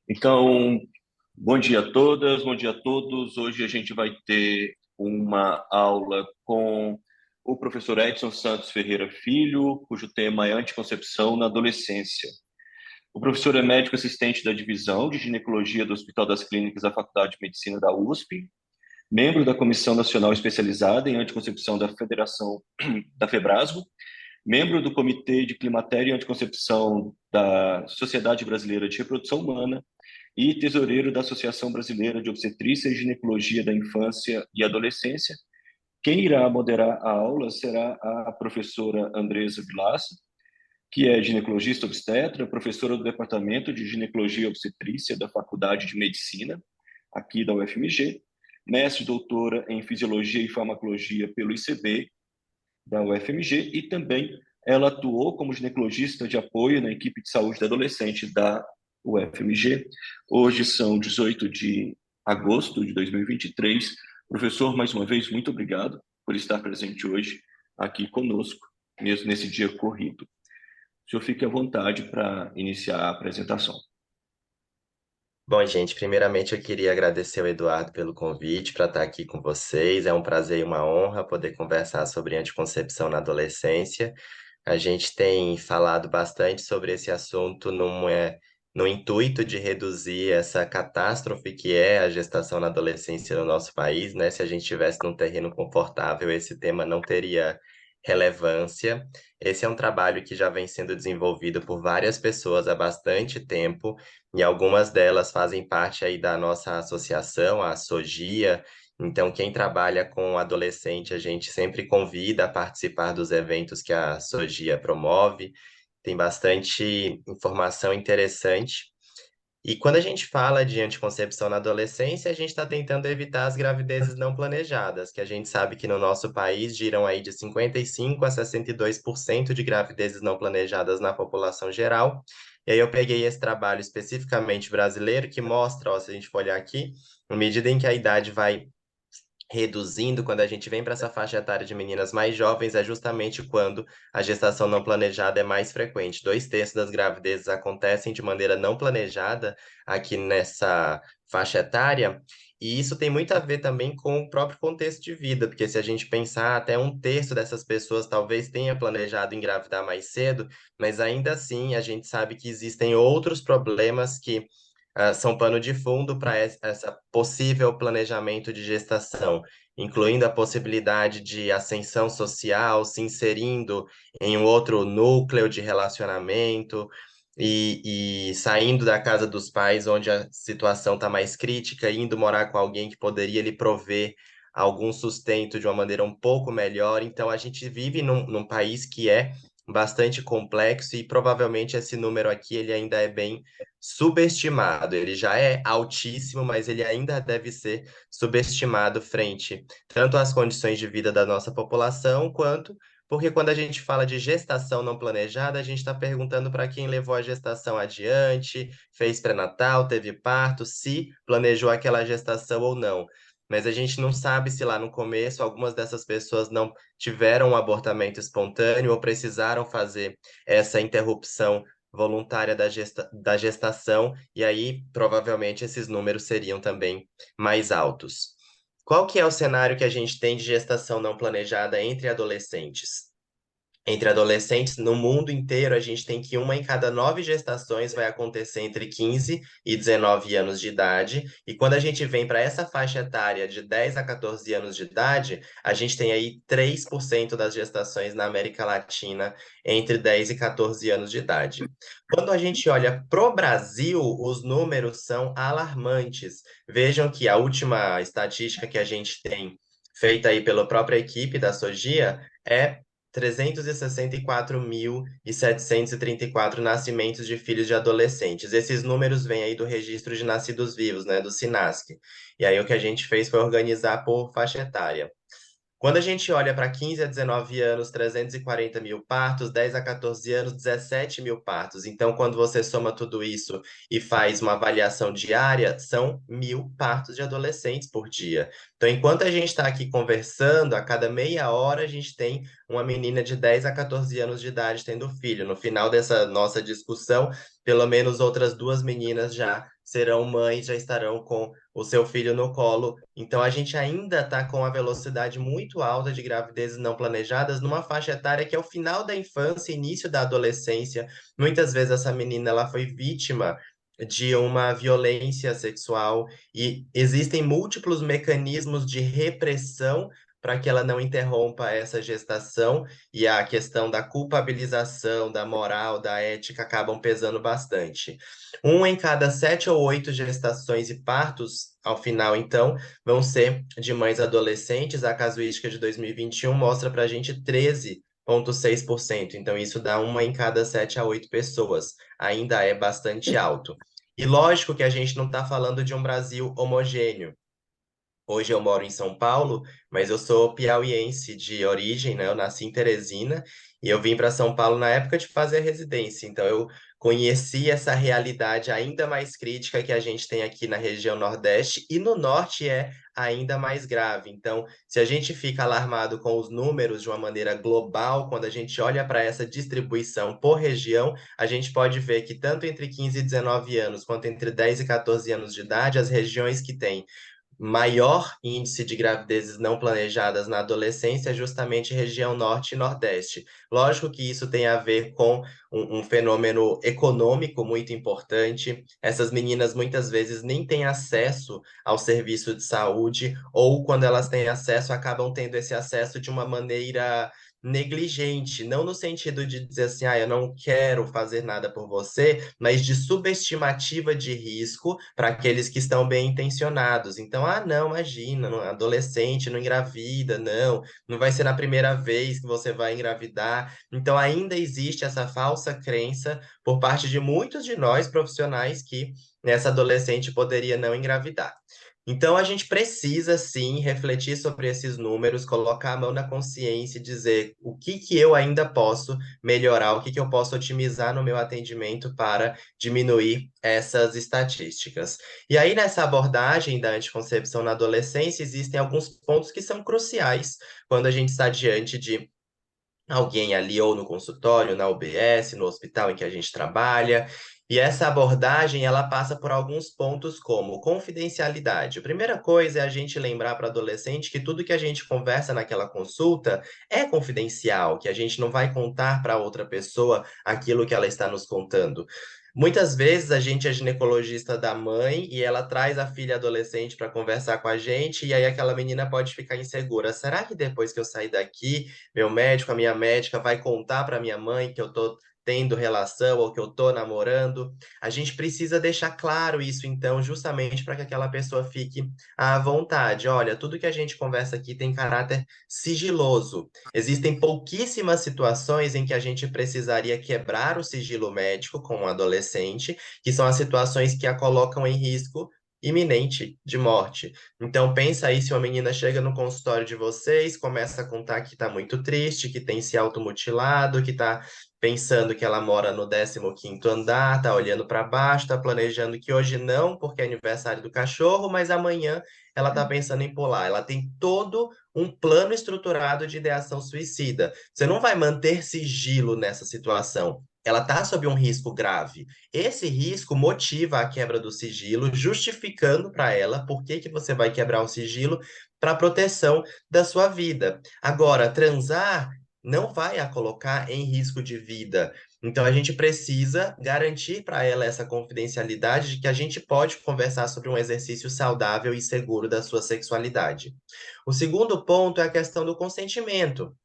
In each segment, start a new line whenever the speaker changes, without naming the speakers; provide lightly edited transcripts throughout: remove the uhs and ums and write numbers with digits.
Então, bom dia a todas, bom dia a todos. Hoje a gente vai ter uma aula com o professor Edson Santos Ferreira Filho, cujo tema é anticoncepção na adolescência. O professor é médico assistente da divisão de ginecologia do Hospital das Clínicas da Faculdade de Medicina da USP, membro da Comissão Nacional Especializada em Anticoncepção da Federação da Febrasgo, membro do Comitê de Climatério e Anticoncepção da Sociedade Brasileira de Reprodução Humana e tesoureiro da Associação Brasileira de Obstetrícia e Ginecologia da Infância e Adolescência. Quem irá moderar a aula será a professora Andresa Vilaça, que é ginecologista obstetra, professora do Departamento de Ginecologia e Obstetrícia da Faculdade de Medicina, aqui da UFMG, mestre e doutora em Fisiologia e Farmacologia pelo ICB, da UFMG, e também ela atuou como ginecologista de apoio na equipe de saúde da adolescente da UFMG. Hoje são 18 de agosto de 2023. Professor, mais uma vez, muito obrigado por estar presente hoje aqui conosco, mesmo nesse dia corrido. O senhor fique à vontade para iniciar a apresentação.
Bom, gente, primeiramente eu queria agradecer ao Eduardo pelo convite para estar aqui com vocês. É um prazer e uma honra poder conversar sobre anticoncepção na adolescência. A gente tem falado bastante sobre esse assunto no intuito de reduzir essa catástrofe que é a gestação na adolescência no nosso país, né? Se a gente estivesse num terreno confortável, esse tema não teria relevância. Esse é um trabalho que já vem sendo desenvolvido por várias pessoas há bastante tempo, e algumas delas fazem parte aí da nossa associação, a SOGIA. Então, quem trabalha com adolescente, a gente sempre convida a participar dos eventos que a SOGIA promove. Tem bastante informação interessante. E quando a gente fala de anticoncepção na adolescência, a gente está tentando evitar as gravidezes não planejadas, que a gente sabe que no nosso país giram aí de 55% a 62% de gravidezes não planejadas na população geral. E aí eu peguei esse trabalho especificamente brasileiro, que mostra, ó, se a gente for olhar aqui, à medida em que a idade vai reduzindo, quando a gente vem para essa faixa etária de meninas mais jovens, é justamente quando a gestação não planejada é mais frequente. 2/3 das gravidezes acontecem de maneira não planejada aqui nessa faixa etária, e isso tem muito a ver também com o próprio contexto de vida, porque se a gente pensar, até 1/3 dessas pessoas talvez tenha planejado engravidar mais cedo, mas ainda assim a gente sabe que existem outros problemas que são pano de fundo para essa possível planejamento de gestação, incluindo a possibilidade de ascensão social, se inserindo em um outro núcleo de relacionamento e saindo da casa dos pais, onde a situação está mais crítica, indo morar com alguém que poderia lhe prover algum sustento de uma maneira um pouco melhor. Então, a gente vive num país que é bastante complexo, e provavelmente esse número aqui ele ainda é bem subestimado. Ele já é altíssimo, mas ele ainda deve ser subestimado frente tanto às condições de vida da nossa população, quanto porque quando a gente fala de gestação não planejada, a gente está perguntando para quem levou a gestação adiante, fez pré-natal, teve parto, se planejou aquela gestação ou não. Mas a gente não sabe se lá no começo algumas dessas pessoas não tiveram um abortamento espontâneo ou precisaram fazer essa interrupção voluntária da gestação, e aí provavelmente esses números seriam também mais altos. Qual que é o cenário que a gente tem de gestação não planejada entre adolescentes? Entre adolescentes no mundo inteiro, a gente tem que uma em cada 9 gestações vai acontecer entre 15 e 19 anos de idade. E quando a gente vem para essa faixa etária de 10 a 14 anos de idade, a gente tem aí 3% das gestações na América Latina entre 10 e 14 anos de idade. Quando a gente olha para o Brasil, os números são alarmantes. Vejam que a última estatística que a gente tem, feita aí pela própria equipe da SOGIA, é 364.734 nascimentos de filhos de adolescentes. Esses números vêm aí do Registro de Nascidos Vivos, né, do SINASC. E aí o que a gente fez foi organizar por faixa etária. Quando a gente olha para 15 a 19 anos, 340 mil partos, 10 a 14 anos, 17 mil partos. Então, quando você soma tudo isso e faz uma avaliação diária, são 1.000 partos de adolescentes por dia. Então, enquanto a gente está aqui conversando, a cada meia hora a gente tem uma menina de 10 a 14 anos de idade tendo filho. No final dessa nossa discussão, pelo menos outras 2 meninas já serão mães, já estarão com o seu filho no colo. Então, a gente ainda está com a velocidade muito alta de gravidezes não planejadas numa faixa etária que é o final da infância, início da adolescência. Muitas vezes essa menina ela foi vítima de uma violência sexual e existem múltiplos mecanismos de repressão para que ela não interrompa essa gestação e a questão da culpabilização, da moral, da ética acabam pesando bastante. Um em cada 7 ou 8 gestações e partos, ao final, então, vão ser de mães adolescentes. A casuística de 2021 mostra para a gente 13,6%. Então, isso dá uma em cada 7 a 8 pessoas. Ainda é bastante alto. E lógico que a gente não está falando de um Brasil homogêneo. Hoje eu moro em São Paulo, mas eu sou piauiense de origem, né? Eu nasci em Teresina e eu vim para São Paulo na época de fazer a residência. Então eu conheci essa realidade ainda mais crítica que a gente tem aqui na região Nordeste e no Norte é ainda mais grave. Então, se a gente fica alarmado com os números de uma maneira global, quando a gente olha para essa distribuição por região, a gente pode ver que tanto entre 15 e 19 anos, quanto entre 10 e 14 anos de idade, as regiões que têm maior índice de gravidezes não planejadas na adolescência é justamente região norte e nordeste. Lógico que isso tem a ver com um fenômeno econômico muito importante. Essas meninas muitas vezes nem têm acesso ao serviço de saúde, ou quando elas têm acesso, acabam tendo esse acesso de uma maneira negligente, não no sentido de dizer assim, eu não quero fazer nada por você, mas de subestimativa de risco para aqueles que estão bem intencionados. Então, não, imagina, adolescente não engravida, não vai ser na primeira vez que você vai engravidar. Então, ainda existe essa falsa crença por parte de muitos de nós profissionais que essa adolescente poderia não engravidar. Então, a gente precisa, sim, refletir sobre esses números, colocar a mão na consciência e dizer o que que eu ainda posso melhorar, o que que eu posso otimizar no meu atendimento para diminuir essas estatísticas. E aí, nessa abordagem da anticoncepção na adolescência, existem alguns pontos que são cruciais quando a gente está diante de alguém ali ou no consultório, na UBS, no hospital em que a gente trabalha. E essa abordagem, ela passa por alguns pontos como confidencialidade. A primeira coisa é a gente lembrar para o adolescente que tudo que a gente conversa naquela consulta é confidencial, que a gente não vai contar para outra pessoa aquilo que ela está nos contando. Muitas vezes a gente é ginecologista da mãe e ela traz a filha adolescente para conversar com a gente, e aí aquela menina pode ficar insegura. Será que depois que eu sair daqui, meu médico, a minha médica vai contar para minha mãe que eu tô tendo relação ou que eu tô namorando? A gente precisa deixar claro isso, então, justamente para que aquela pessoa fique à vontade. Olha, tudo que a gente conversa aqui tem caráter sigiloso. Existem pouquíssimas situações em que a gente precisaria quebrar o sigilo médico com um adolescente, que são as situações que a colocam em risco iminente de morte. Então, pensa aí se uma menina chega no consultório de vocês, começa a contar que está muito triste, que tem se automutilado, que está pensando que ela mora no 15º andar, está olhando para baixo, está planejando que hoje não, porque é aniversário do cachorro, mas amanhã ela está pensando em pular. Ela tem todo um plano estruturado de ideação suicida. Você não vai manter sigilo nessa situação. Ela está sob um risco grave. Esse risco motiva a quebra do sigilo, justificando para ela por que que você vai quebrar o sigilo para a proteção da sua vida. Agora, transar não vai a colocar em risco de vida. Então, a gente precisa garantir para ela essa confidencialidade de que a gente pode conversar sobre um exercício saudável e seguro da sua sexualidade. O segundo ponto é a questão do consentimento.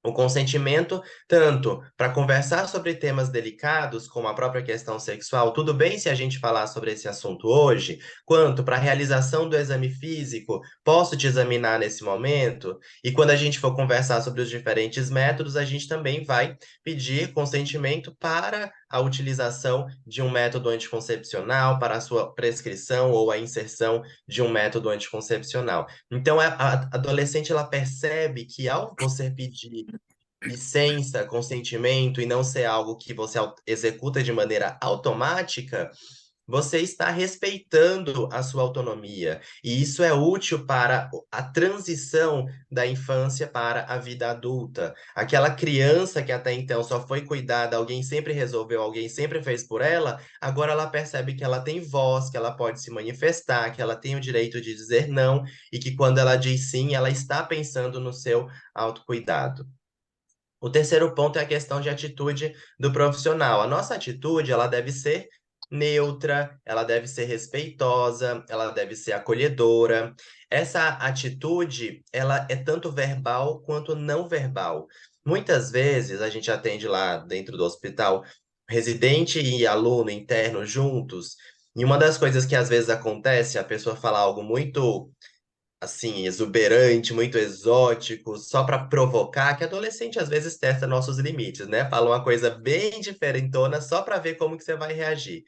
O consentimento, tanto para conversar sobre temas delicados, como a própria questão sexual, tudo bem se a gente falar sobre esse assunto hoje, quanto para a realização do exame físico, posso te examinar nesse momento? E quando a gente for conversar sobre os diferentes métodos, a gente também vai pedir consentimento para a utilização de um método anticoncepcional, para a sua prescrição ou a inserção de um método anticoncepcional. Então, a adolescente ela percebe que ao você pedir licença, consentimento e não ser algo que você executa de maneira automática, você está respeitando a sua autonomia. E isso é útil para a transição da infância para a vida adulta. Aquela criança que até então só foi cuidada, alguém sempre resolveu, alguém sempre fez por ela, agora ela percebe que ela tem voz, que ela pode se manifestar, que ela tem o direito de dizer não e que quando ela diz sim, ela está pensando no seu autocuidado. O terceiro ponto é a questão de atitude do profissional. A nossa atitude, ela deve ser neutra, ela deve ser respeitosa, ela deve ser acolhedora. Essa atitude, ela é tanto verbal quanto não verbal. Muitas vezes a gente atende lá dentro do hospital residente e aluno interno juntos, e uma das coisas que às vezes acontece, a pessoa fala algo muito assim, exuberante, muito exótico, só para provocar, que adolescente às vezes testa nossos limites, né? Fala uma coisa bem diferentona só para ver como que você vai reagir.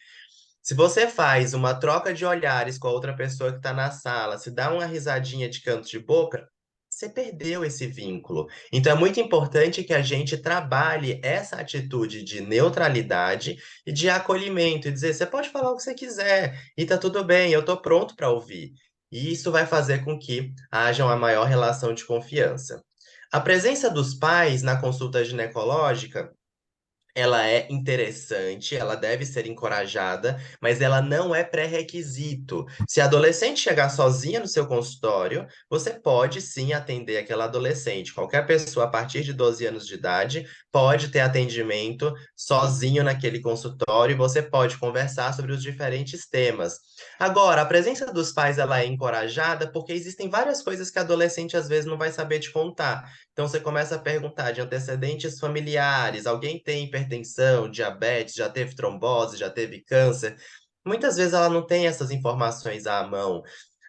Se você faz uma troca de olhares com a outra pessoa que está na sala, se dá uma risadinha de canto de boca, você perdeu esse vínculo. Então é muito importante que a gente trabalhe essa atitude de neutralidade e de acolhimento, e dizer, você pode falar o que você quiser, e tá tudo bem, eu tô pronto para ouvir. E isso vai fazer com que haja uma maior relação de confiança. A presença dos pais na consulta ginecológica ela é interessante, ela deve ser encorajada, mas ela não é pré-requisito. Se a adolescente chegar sozinha no seu consultório, você pode sim atender aquela adolescente. Qualquer pessoa a partir de 12 anos de idade pode ter atendimento sozinho naquele consultório e você pode conversar sobre os diferentes temas. Agora, a presença dos pais ela é encorajada porque existem várias coisas que a adolescente às vezes não vai saber te contar. Então você começa a perguntar de antecedentes familiares, alguém tem hipertensão, diabetes, já teve trombose, já teve câncer? Muitas vezes ela não tem essas informações à mão.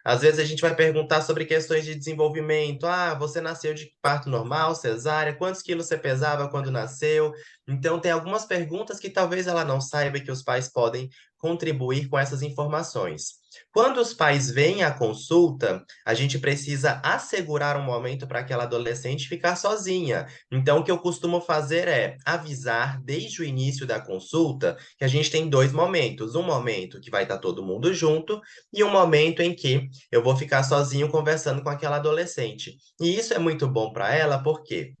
Às vezes a gente vai perguntar sobre questões de desenvolvimento. Ah, você nasceu de parto normal, cesárea? Quantos quilos você pesava quando nasceu? Então tem algumas perguntas que talvez ela não saiba que os pais podem contribuir com essas informações. Quando os pais vêm à consulta, a gente precisa assegurar um momento para aquela adolescente ficar sozinha. Então, o que eu costumo fazer é avisar desde o início da consulta que a gente tem dois momentos. Um momento que vai estar todo mundo junto e um momento em que eu vou ficar sozinho conversando com aquela adolescente. E isso é muito bom para ela, porque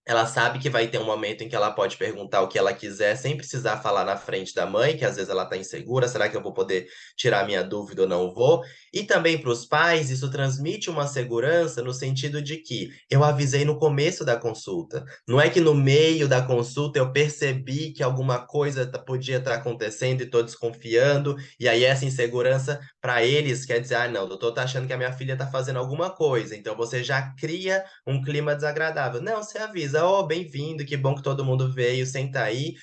ela sabe que vai ter um momento em que ela pode perguntar o que ela quiser, sem precisar falar na frente da mãe, que às vezes ela está insegura, será que eu vou poder tirar minha dúvida ou não vou? E também para os pais, isso transmite uma segurança no sentido de que eu avisei no começo da consulta. Não é que no meio da consulta eu percebi que alguma coisa podia estar acontecendo e estou desconfiando, e aí essa insegurança para eles quer dizer, ah, não, o doutor está achando que a minha filha está fazendo alguma coisa, então você já cria um clima desagradável. Não, você avisa, oh, bem-vindo, que bom que todo mundo veio, senta aí.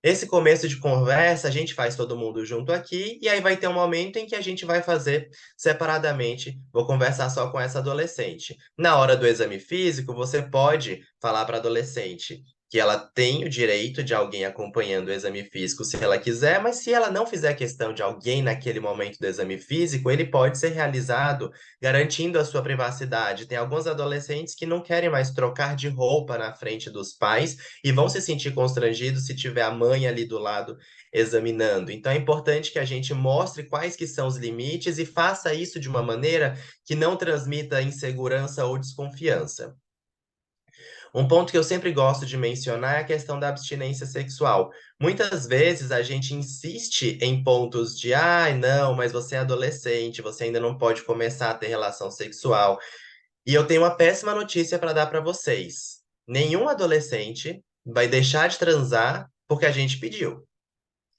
Esse começo de conversa, a gente faz todo mundo junto aqui, e aí vai ter um momento em que a gente vai fazer separadamente. Vou conversar só com essa adolescente. Na hora do exame físico, você pode falar para a adolescente que ela tem o direito de alguém acompanhando o exame físico se ela quiser, mas se ela não fizer questão de alguém naquele momento do exame físico, ele pode ser realizado garantindo a sua privacidade. Tem alguns adolescentes que não querem mais trocar de roupa na frente dos pais e vão se sentir constrangidos se tiver a mãe ali do lado examinando. Então é importante que a gente mostre quais que são os limites e faça isso de uma maneira que não transmita insegurança ou desconfiança. Um ponto que eu sempre gosto de mencionar é a questão da abstinência sexual. Muitas vezes a gente insiste em pontos de, ai, não, mas você é adolescente, você ainda não pode começar a ter relação sexual. E eu tenho uma péssima notícia para dar para vocês. Nenhum adolescente vai deixar de transar porque a gente pediu.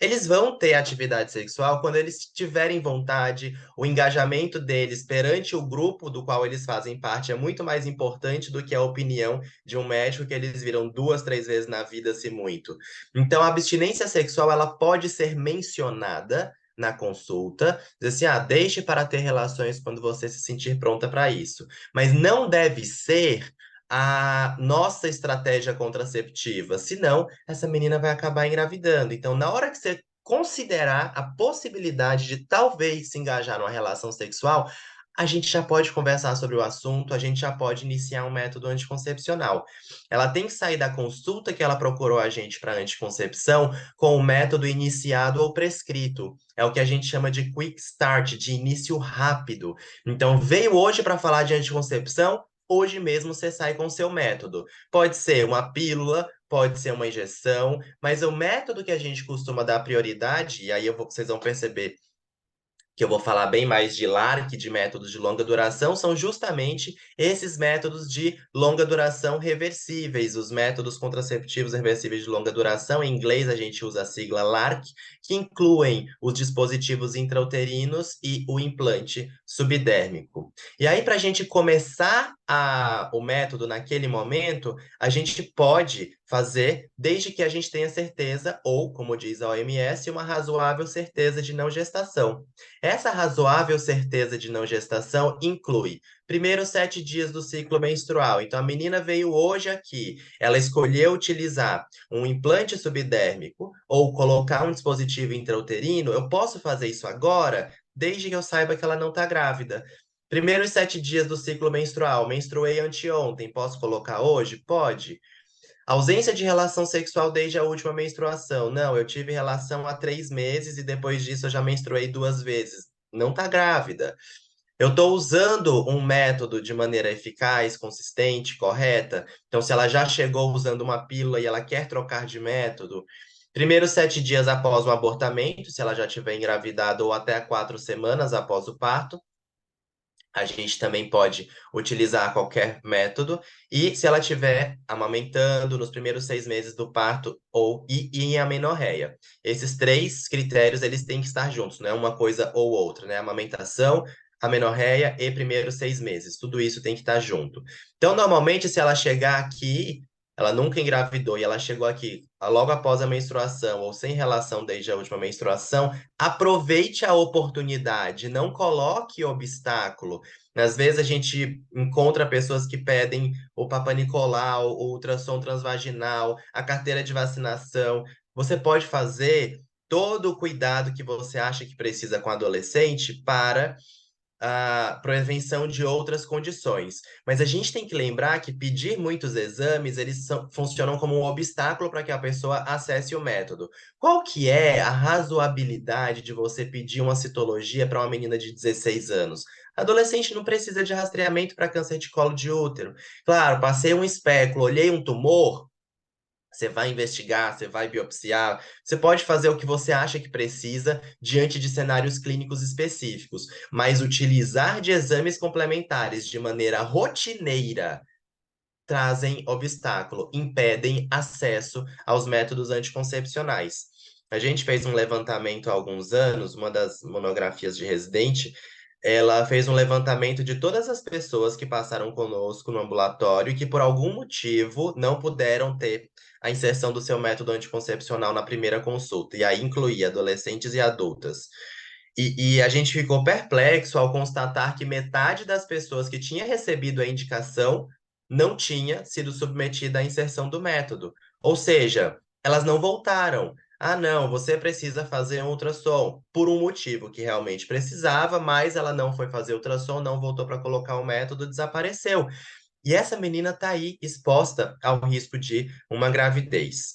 Eles vão ter atividade sexual quando eles tiverem vontade, o engajamento deles perante o grupo do qual eles fazem parte é muito mais importante do que a opinião de um médico que eles viram duas, três vezes na vida, se muito. Então, a abstinência sexual ela pode ser mencionada na consulta, dizer assim, ah, deixe para ter relações quando você se sentir pronta para isso. Mas não deve ser a nossa estratégia contraceptiva, senão essa menina vai acabar engravidando. Então, na hora que você considerar a possibilidade de talvez se engajar numa relação sexual, a gente já pode conversar sobre o assunto, a gente já pode iniciar um método anticoncepcional. Ela tem que sair da consulta que ela procurou a gente para anticoncepção com o método iniciado ou prescrito. É o que a gente chama de quick start, de início rápido. Então, veio hoje para falar de anticoncepção, hoje mesmo você sai com o seu método. Pode ser uma pílula, pode ser uma injeção, mas o método que a gente costuma dar prioridade, e aí vocês vão perceber que eu vou falar bem mais de LARC, de métodos de longa duração, são justamente esses métodos de longa duração reversíveis, os métodos contraceptivos reversíveis de longa duração. Em inglês, a gente usa a sigla LARC, que incluem os dispositivos intrauterinos e o implante subdérmico. E aí, para a gente começar o método naquele momento, a gente pode fazer desde que a gente tenha certeza, ou, como diz a OMS, uma razoável certeza de não gestação. Essa razoável certeza de não gestação inclui, primeiro, 7 dias do ciclo menstrual. Então, a menina veio hoje aqui, ela escolheu utilizar um implante subdérmico ou colocar um dispositivo intrauterino. Eu posso fazer isso agora, desde que eu saiba que ela não está grávida. Primeiros 7 dias do ciclo menstrual, menstruei anteontem, posso colocar hoje? Pode. Ausência de relação sexual desde a última menstruação. Não, eu tive relação há 3 meses e depois disso eu já menstruei 2 vezes. Não tá grávida. Eu estou usando um método de maneira eficaz, consistente, correta. Então, se ela já chegou usando uma pílula e ela quer trocar de método, primeiros 7 dias após o abortamento, se ela já tiver engravidado, ou até 4 semanas após o parto, a gente também pode utilizar qualquer método. E se ela estiver amamentando nos primeiros 6 meses do parto e em amenorreia. Esses três critérios, eles têm que estar juntos, não é uma coisa ou outra, né? Amamentação, amenorreia e primeiros 6 meses. Tudo isso tem que estar junto. Então, normalmente, se ela chegar aqui, ela nunca engravidou e ela chegou aqui logo após a menstruação ou sem relação desde a última menstruação, aproveite a oportunidade, não coloque obstáculo. Às vezes a gente encontra pessoas que pedem o Papa Nicolau, o ultrassom transvaginal, a carteira de vacinação. Você pode fazer todo o cuidado que você acha que precisa com adolescente para a prevenção de outras condições. Mas a gente tem que lembrar que pedir muitos exames, eles funcionam como um obstáculo para que a pessoa acesse o método. Qual que é a razoabilidade de você pedir uma citologia para uma menina de 16 anos? Adolescente não precisa de rastreamento para câncer de colo de útero. Claro, passei um espéculo, olhei um tumor, você vai investigar, você vai biopsiar, você pode fazer o que você acha que precisa diante de cenários clínicos específicos, mas utilizar de exames complementares de maneira rotineira trazem obstáculo, impedem acesso aos métodos anticoncepcionais. A gente fez um levantamento há alguns anos, uma das monografias de residente, ela fez um levantamento de todas as pessoas que passaram conosco no ambulatório e que por algum motivo não puderam ter a inserção do seu método anticoncepcional na primeira consulta, e aí incluía adolescentes e adultas. E a gente ficou perplexo ao constatar que metade das pessoas que tinha recebido a indicação não tinha sido submetida à inserção do método. Ou seja, elas não voltaram. Ah, não, você precisa fazer um ultrassom por um motivo que realmente precisava, mas ela não foi fazer ultrassom, não voltou para colocar o método, desapareceu. E essa menina está aí exposta ao risco de uma gravidez.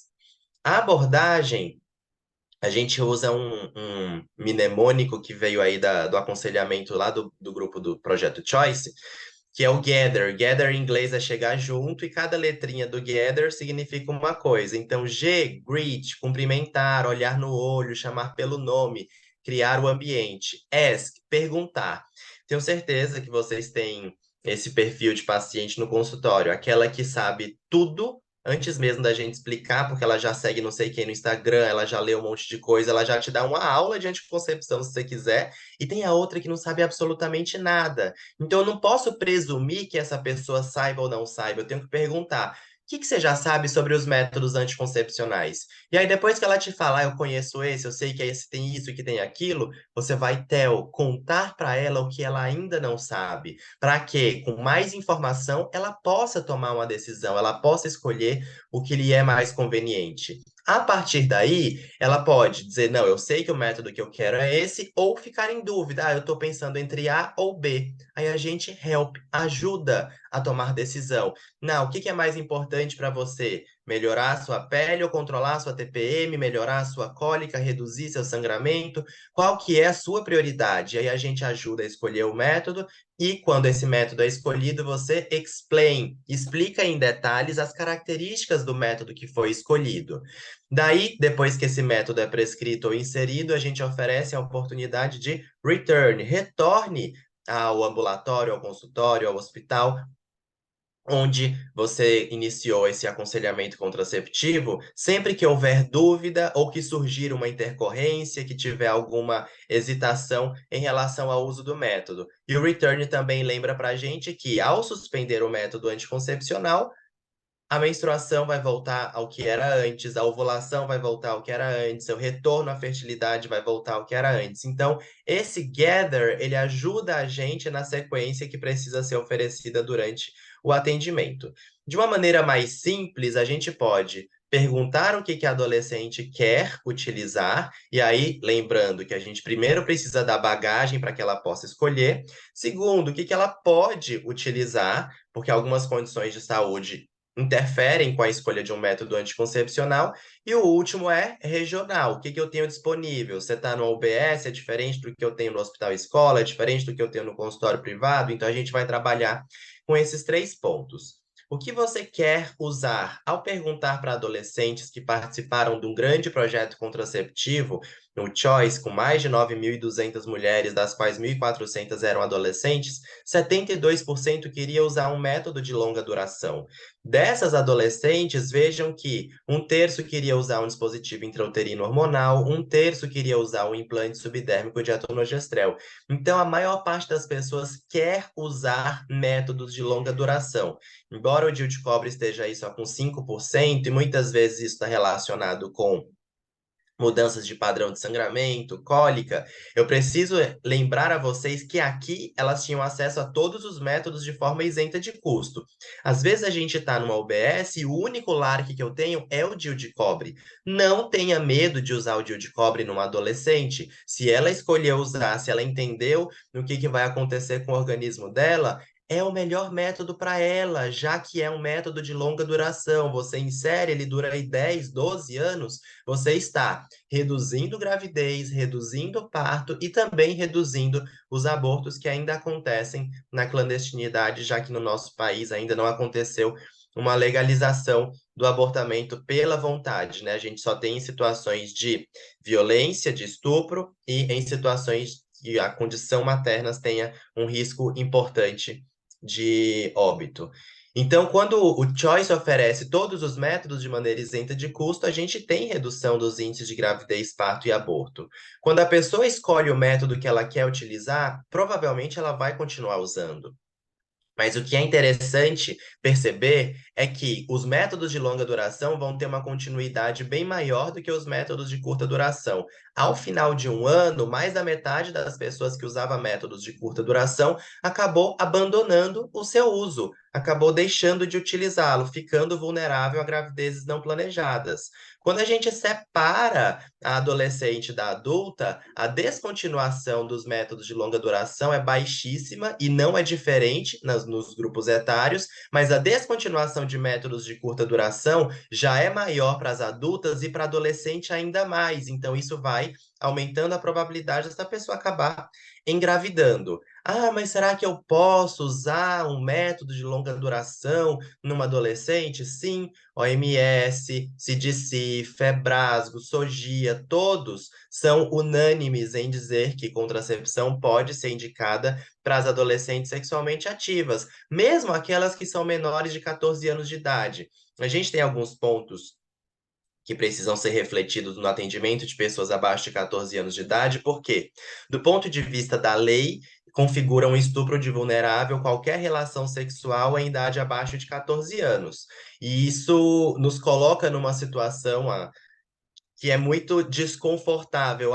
A abordagem, a gente usa um mnemônico que veio aí do aconselhamento lá do grupo do Projeto Choice, que é o Gather. Gather em inglês é chegar junto, e cada letrinha do Gather significa uma coisa. Então, G, greet, cumprimentar, olhar no olho, chamar pelo nome, criar o ambiente. Ask, perguntar. Tenho certeza que vocês têm esse perfil de paciente no consultório, aquela que sabe tudo antes mesmo da gente explicar, porque ela já segue não sei quem no Instagram, ela já leu um monte de coisa, ela já te dá uma aula de anticoncepção se você quiser, e tem a outra que não sabe absolutamente nada. Então, eu não posso presumir que essa pessoa saiba ou não saiba. Eu tenho que perguntar: o que que você já sabe sobre os métodos anticoncepcionais? E aí, depois que ela te falar, eu conheço esse, eu sei que esse tem isso, que tem aquilo, você vai, Theo, contar para ela o que ela ainda não sabe, para que, com mais informação, ela possa tomar uma decisão, ela possa escolher o que lhe é mais conveniente. A partir daí, ela pode dizer, não, eu sei que o método que eu quero é esse, ou ficar em dúvida, eu estou pensando entre A ou B. Aí a gente help, ajuda a tomar decisão. Não, o que que é mais importante para você? Melhorar a sua pele ou controlar a sua TPM, melhorar a sua cólica, reduzir seu sangramento? Qual que é a sua prioridade? Aí a gente ajuda a escolher o método e quando esse método é escolhido, você explica em detalhes as características do método que foi escolhido. Daí, depois que esse método é prescrito ou inserido, a gente oferece a oportunidade de retorne ao ambulatório, ao consultório, ao hospital, onde você iniciou esse aconselhamento contraceptivo, sempre que houver dúvida ou que surgir uma intercorrência, que tiver alguma hesitação em relação ao uso do método. E o return também lembra para a gente que, ao suspender o método anticoncepcional, a menstruação vai voltar ao que era antes, a ovulação vai voltar ao que era antes, o retorno à fertilidade vai voltar ao que era antes. Então, esse gather, ele ajuda a gente na sequência que precisa ser oferecida durante o atendimento. De uma maneira mais simples, a gente pode perguntar o que que a adolescente quer utilizar, e aí, lembrando que a gente primeiro precisa da bagagem para que ela possa escolher, segundo, o que que ela pode utilizar, porque algumas condições de saúde interferem com a escolha de um método anticoncepcional. E o último é regional. O que que eu tenho disponível? Você está no UBS, é diferente do que eu tenho no hospital escola, é diferente do que eu tenho no consultório privado. Então, a gente vai trabalhar com esses três pontos. O que você quer usar? Ao perguntar para adolescentes que participaram de um grande projeto contraceptivo, no Choice, com mais de 9.200 mulheres, das quais 1.400 eram adolescentes, 72% queria usar um método de longa duração. Dessas adolescentes, vejam que um terço queria usar um dispositivo intrauterino hormonal, um terço queria usar um implante subdérmico de etonogestrel. Então, a maior parte das pessoas quer usar métodos de longa duração. Embora o DIU de cobre esteja aí só com 5%, e muitas vezes isso está relacionado com mudanças de padrão de sangramento, cólica, eu preciso lembrar a vocês que aqui elas tinham acesso a todos os métodos de forma isenta de custo. Às vezes a gente está numa UBS e o único LARC que eu tenho é o DIU de cobre. Não tenha medo de usar o DIU de cobre numa adolescente. Se ela escolheu usar, se ela entendeu no que vai acontecer com o organismo dela, é o melhor método para ela, já que é um método de longa duração. Você insere, ele dura aí 10, 12 anos, você está reduzindo gravidez, reduzindo parto e também reduzindo os abortos que ainda acontecem na clandestinidade, já que no nosso país ainda não aconteceu uma legalização do abortamento pela vontade, né? A gente só tem em situações de violência, de estupro e em situações que a condição materna tenha um risco importante de óbito. Então, quando o Choice oferece todos os métodos de maneira isenta de custo, a gente tem redução dos índices de gravidez, parto e aborto. Quando a pessoa escolhe o método que ela quer utilizar, provavelmente ela vai continuar usando. Mas o que é interessante perceber é que os métodos de longa duração vão ter uma continuidade bem maior do que os métodos de curta duração. Ao final de um ano, mais da metade das pessoas que usavam métodos de curta duração acabou abandonando o seu uso, acabou deixando de utilizá-lo, ficando vulnerável a gravidezes não planejadas. Quando a gente separa a adolescente da adulta, a descontinuação dos métodos de longa duração é baixíssima e não é diferente nos grupos etários, mas a descontinuação de métodos de curta duração já é maior para as adultas e para adolescente ainda mais. Então, isso vai aumentando a probabilidade dessa pessoa acabar engravidando. Ah, mas será que eu posso usar um método de longa duração numa adolescente? Sim, OMS, CDC, Febrasgo, Sogia, todos são unânimes em dizer que contracepção pode ser indicada para as adolescentes sexualmente ativas, mesmo aquelas que são menores de 14 anos de idade. A gente tem alguns pontos que precisam ser refletidos no atendimento de pessoas abaixo de 14 anos de idade, porque, do ponto de vista da lei, configura um estupro de vulnerável qualquer relação sexual em idade abaixo de 14 anos. E isso nos coloca numa situação, que é muito desconfortável.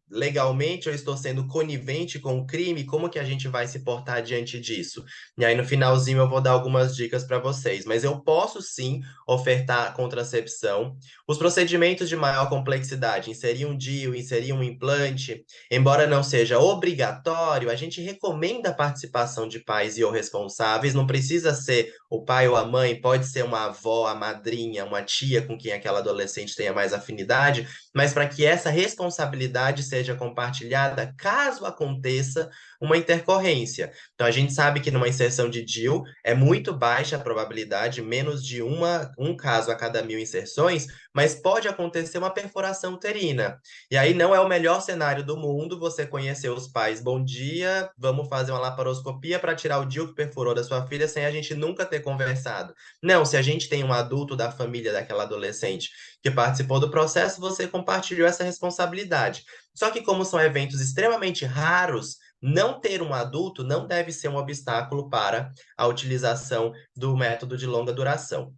Legalmente eu estou sendo conivente com o crime, como que a gente vai se portar diante disso? E aí no finalzinho eu vou dar algumas dicas para vocês, mas eu posso sim ofertar contracepção. Os procedimentos de maior complexidade, inserir um DIU, inserir um implante, embora não seja obrigatório, a gente recomenda a participação de pais e ou responsáveis, não precisa ser o pai ou a mãe, pode ser uma avó, a madrinha, uma tia com quem aquela adolescente tenha mais afinidade, mas para que essa responsabilidade seja compartilhada caso aconteça uma intercorrência. Então a gente sabe que numa inserção de DIU é muito baixa a probabilidade, menos de um caso a cada 1.000 inserções, mas pode acontecer uma perfuração uterina. E aí não é o melhor cenário do mundo você conhecer os pais. Bom dia, vamos fazer uma laparoscopia para tirar o DIU que perfurou da sua filha sem a gente nunca ter conversado. Não, se a gente tem um adulto da família daquela adolescente que participou do processo, você compartilhou essa responsabilidade. Só que como são eventos extremamente raros, não ter um adulto não deve ser um obstáculo para a utilização do método de longa duração.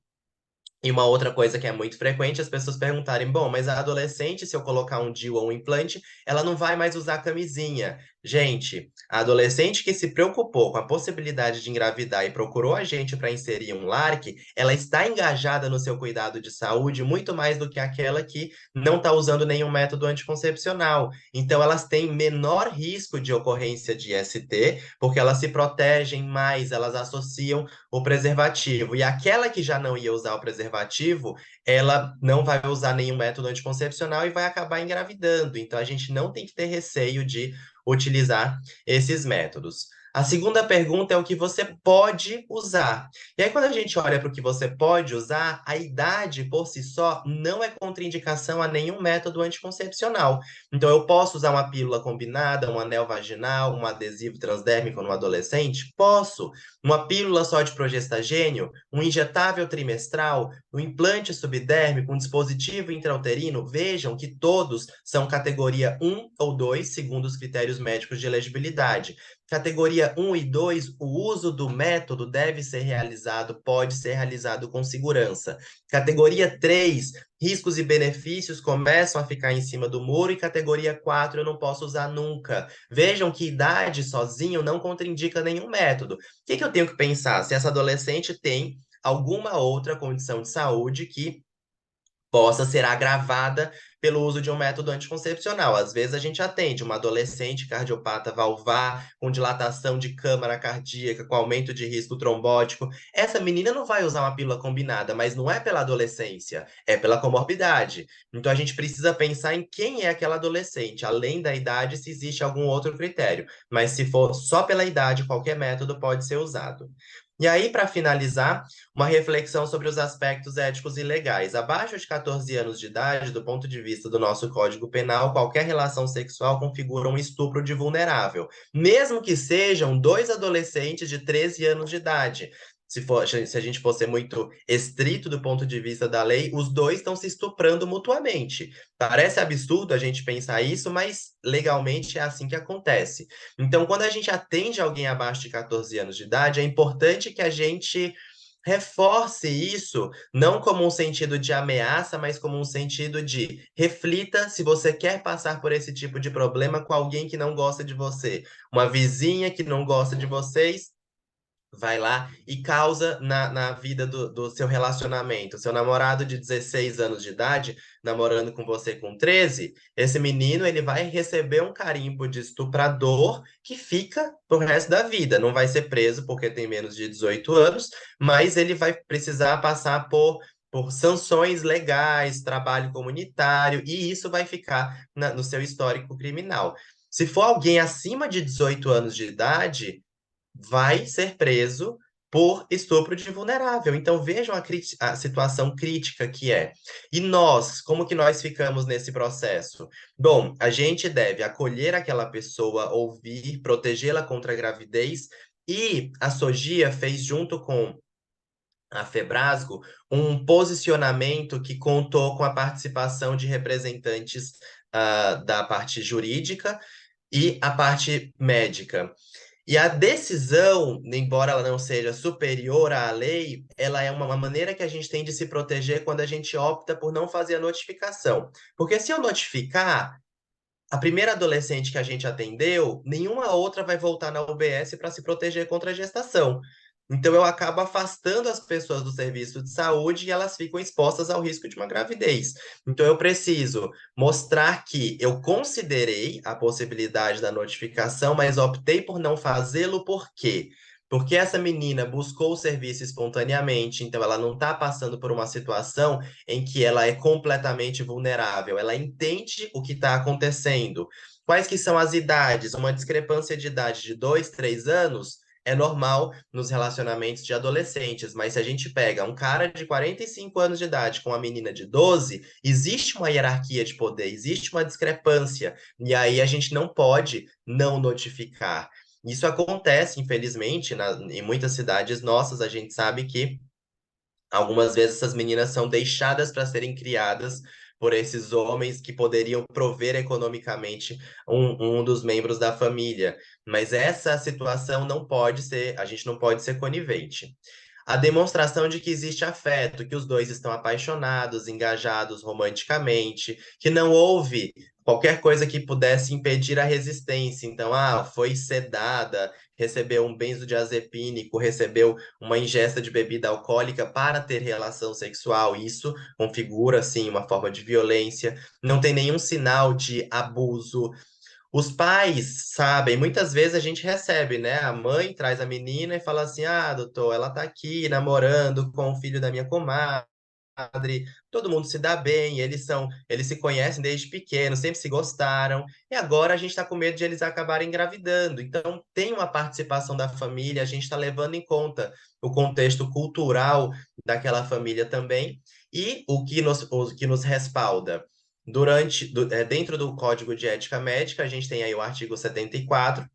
E uma outra coisa que é muito frequente, as pessoas perguntarem: bom, mas a adolescente, se eu colocar um DIU ou um implante, ela não vai mais usar camisinha. Gente, a adolescente que se preocupou com a possibilidade de engravidar e procurou a gente para inserir um LARC, ela está engajada no seu cuidado de saúde muito mais do que aquela que não está usando nenhum método anticoncepcional. Então, elas têm menor risco de ocorrência de ST, porque elas se protegem mais, elas associam o preservativo. E aquela que já não ia usar o preservativo, ela não vai usar nenhum método anticoncepcional e vai acabar engravidando. Então a gente não tem que ter receio de utilizar esses métodos. A segunda pergunta é o que você pode usar. E aí, quando a gente olha para o que você pode usar, a idade por si só não é contraindicação a nenhum método anticoncepcional. Então, eu posso usar uma pílula combinada, um anel vaginal, um adesivo transdérmico no adolescente? Posso. Uma pílula só de progestagênio, um injetável trimestral, um implante subdérmico, um dispositivo intrauterino, vejam que todos são categoria 1 ou 2, segundo os critérios médicos de elegibilidade. Categoria 1 e 2, o uso do método deve ser realizado, pode ser realizado com segurança. Categoria 3, riscos e benefícios começam a ficar em cima do muro, e categoria 4, eu não posso usar nunca. Vejam que idade sozinho não contraindica nenhum método. O que eu tenho que pensar? Se essa adolescente tem alguma outra condição de saúde que possa ser agravada pelo uso de um método anticoncepcional. Às vezes a gente atende uma adolescente cardiopata valvar, com dilatação de câmara cardíaca, com aumento de risco trombótico. Essa menina não vai usar uma pílula combinada, mas não é pela adolescência, é pela comorbidade. Então a gente precisa pensar em quem é aquela adolescente, além da idade, se existe algum outro critério. Mas se for só pela idade, qualquer método pode ser usado. E aí, para finalizar, uma reflexão sobre os aspectos éticos e legais. Abaixo de 14 anos de idade, do ponto de vista do nosso Código Penal, qualquer relação sexual configura um estupro de vulnerável, mesmo que sejam dois adolescentes de 13 anos de idade. Se a gente for ser muito estrito do ponto de vista da lei, os dois estão se estuprando mutuamente. Parece absurdo a gente pensar isso, mas legalmente é assim que acontece. Então, quando a gente atende alguém abaixo de 14 anos de idade, é importante que a gente reforce isso, não como um sentido de ameaça, mas como um sentido de reflita se você quer passar por esse tipo de problema com alguém que não gosta de você. Uma vizinha que não gosta de vocês vai lá e causa na vida do seu relacionamento. Seu namorado de 16 anos de idade, namorando com você com 13, esse menino ele vai receber um carimbo de estuprador que fica pro resto da vida. Não vai ser preso porque tem menos de 18 anos, mas ele vai precisar passar por sanções legais, trabalho comunitário, e isso vai ficar no seu histórico criminal. Se for alguém acima de 18 anos de idade, vai ser preso por estupro de vulnerável. Então vejam a situação crítica que é. E nós, como que nós ficamos nesse processo? Bom, a gente deve acolher aquela pessoa, ouvir, protegê-la contra a gravidez, e a Sogia fez junto com a Febrasgo um posicionamento que contou com a participação de representantes da parte jurídica e a parte médica. E a decisão, embora ela não seja superior à lei, ela é uma maneira que a gente tem de se proteger quando a gente opta por não fazer a notificação. Porque se eu notificar, a primeira adolescente que a gente atendeu, nenhuma outra vai voltar na UBS para se proteger contra a gestação. Então, eu acabo afastando as pessoas do serviço de saúde e elas ficam expostas ao risco de uma gravidez. Então, eu preciso mostrar que eu considerei a possibilidade da notificação, mas optei por não fazê-lo, por quê? Porque essa menina buscou o serviço espontaneamente, então ela não está passando por uma situação em que ela é completamente vulnerável. Ela entende o que está acontecendo. Quais que são as idades? Uma discrepância de idade de 2, 3 anos é normal nos relacionamentos de adolescentes, mas se a gente pega um cara de 45 anos de idade com uma menina de 12, existe uma hierarquia de poder, existe uma discrepância, e aí a gente não pode não notificar. Isso acontece, infelizmente, em muitas cidades nossas, a gente sabe que algumas vezes essas meninas são deixadas para serem criadas por esses homens que poderiam prover economicamente um dos membros da família. Mas essa situação não pode ser, a gente não pode ser conivente. A demonstração de que existe afeto, que os dois estão apaixonados, engajados romanticamente, que não houve qualquer coisa que pudesse impedir a resistência. Então, foi sedada, recebeu um benzodiazepínico, recebeu uma ingesta de bebida alcoólica para ter relação sexual. Isso configura, sim, uma forma de violência. Não tem nenhum sinal de abuso. Os pais sabem, muitas vezes a gente recebe, né? A mãe traz a menina e fala assim: doutor, ela tá aqui namorando com o filho da minha comadre, todo mundo se dá bem, eles se conhecem desde pequenos, sempre se gostaram, e agora a gente está com medo de eles acabarem engravidando. Então, tem uma participação da família, a gente está levando em conta o contexto cultural daquela família também, e o que nos respalda. Dentro do Código de Ética Médica, a gente tem aí o artigo 74,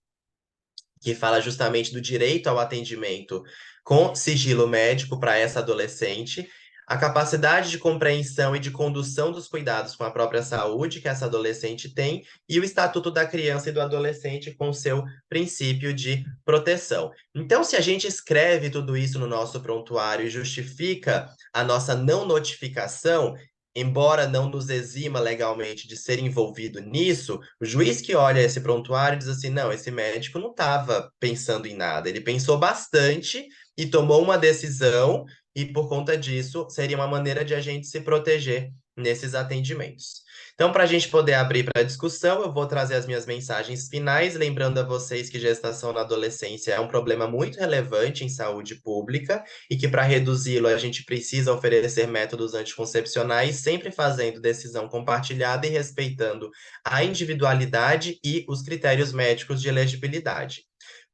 que fala justamente do direito ao atendimento com sigilo médico para essa adolescente, a capacidade de compreensão e de condução dos cuidados com a própria saúde que essa adolescente tem, e o Estatuto da Criança e do Adolescente com seu princípio de proteção. Então, se a gente escreve tudo isso no nosso prontuário e justifica a nossa não notificação, embora não nos exima legalmente de ser envolvido nisso, o juiz que olha esse prontuário diz assim: não, esse médico não estava pensando em nada, ele pensou bastante e tomou uma decisão, e por conta disso seria uma maneira de a gente se proteger nesses atendimentos. Então, para a gente poder abrir para a discussão, eu vou trazer as minhas mensagens finais, lembrando a vocês que gestação na adolescência é um problema muito relevante em saúde pública e que para reduzi-lo a gente precisa oferecer métodos anticoncepcionais, sempre fazendo decisão compartilhada e respeitando a individualidade e os critérios médicos de elegibilidade.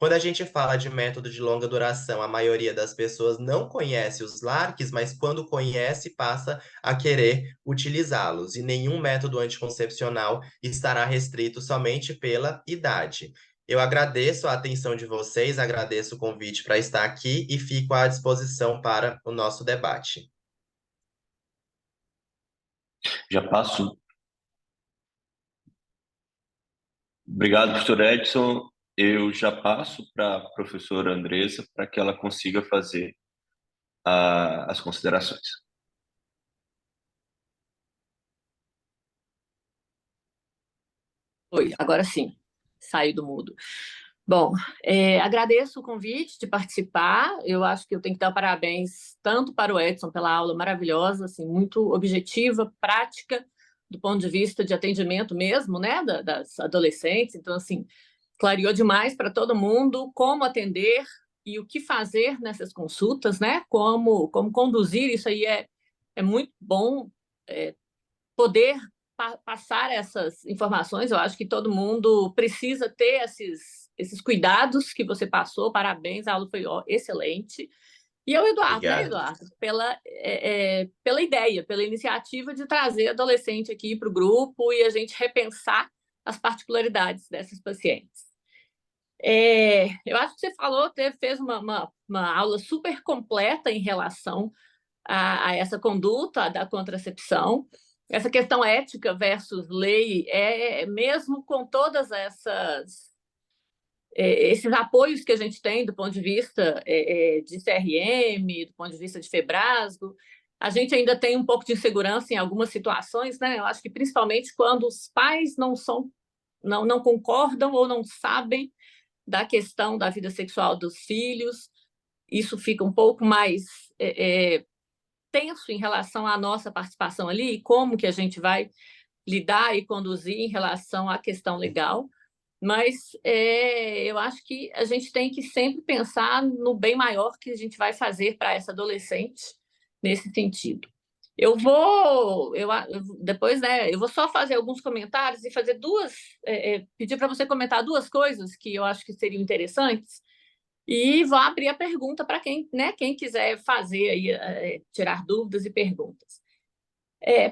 Quando a gente fala de método de longa duração, a maioria das pessoas não conhece os LARCs, mas quando conhece, passa a querer utilizá-los. E nenhum método anticoncepcional estará restrito somente pela idade. Eu agradeço a atenção de vocês, agradeço o convite para estar aqui e fico à disposição para o nosso debate.
Já passo. Obrigado, professor Edson. Eu já passo para a professora Andressa para que ela consiga fazer as considerações.
Oi, agora sim, saí do mudo. Bom, agradeço o convite de participar. Eu acho que eu tenho que dar parabéns tanto para o Edson pela aula maravilhosa, assim, muito objetiva, prática, do ponto de vista de atendimento mesmo, né, das adolescentes. Então, assim, clareou demais para todo mundo como atender e o que fazer nessas consultas, né? Como conduzir. Isso aí é muito bom, poder passar essas informações. Eu acho que todo mundo precisa ter esses cuidados que você passou. Parabéns, a aula foi excelente. E ao Eduardo, né,
Obrigado.
Eduardo, pela ideia, pela iniciativa de trazer adolescente aqui para o grupo e a gente repensar as particularidades dessas pacientes. Eu acho que você falou, fez uma aula super completa em relação a essa conduta da contracepção. Essa questão ética versus lei, mesmo com todas esses apoios que a gente tem do ponto de vista de CRM, do ponto de vista de Febrasgo, a gente ainda tem um pouco de insegurança em algumas situações, né? Eu acho que principalmente quando os pais não concordam ou não sabem da questão da vida sexual dos filhos, isso fica um pouco mais tenso em relação à nossa participação ali e como que a gente vai lidar e conduzir em relação à questão legal. Mas eu acho que a gente tem que sempre pensar no bem maior que a gente vai fazer para essa adolescente nesse sentido. Depois, né, eu vou só fazer alguns comentários e fazer pedir para você comentar duas coisas que eu acho que seriam interessantes e vou abrir a pergunta para quem quiser fazer aí, tirar dúvidas e perguntas.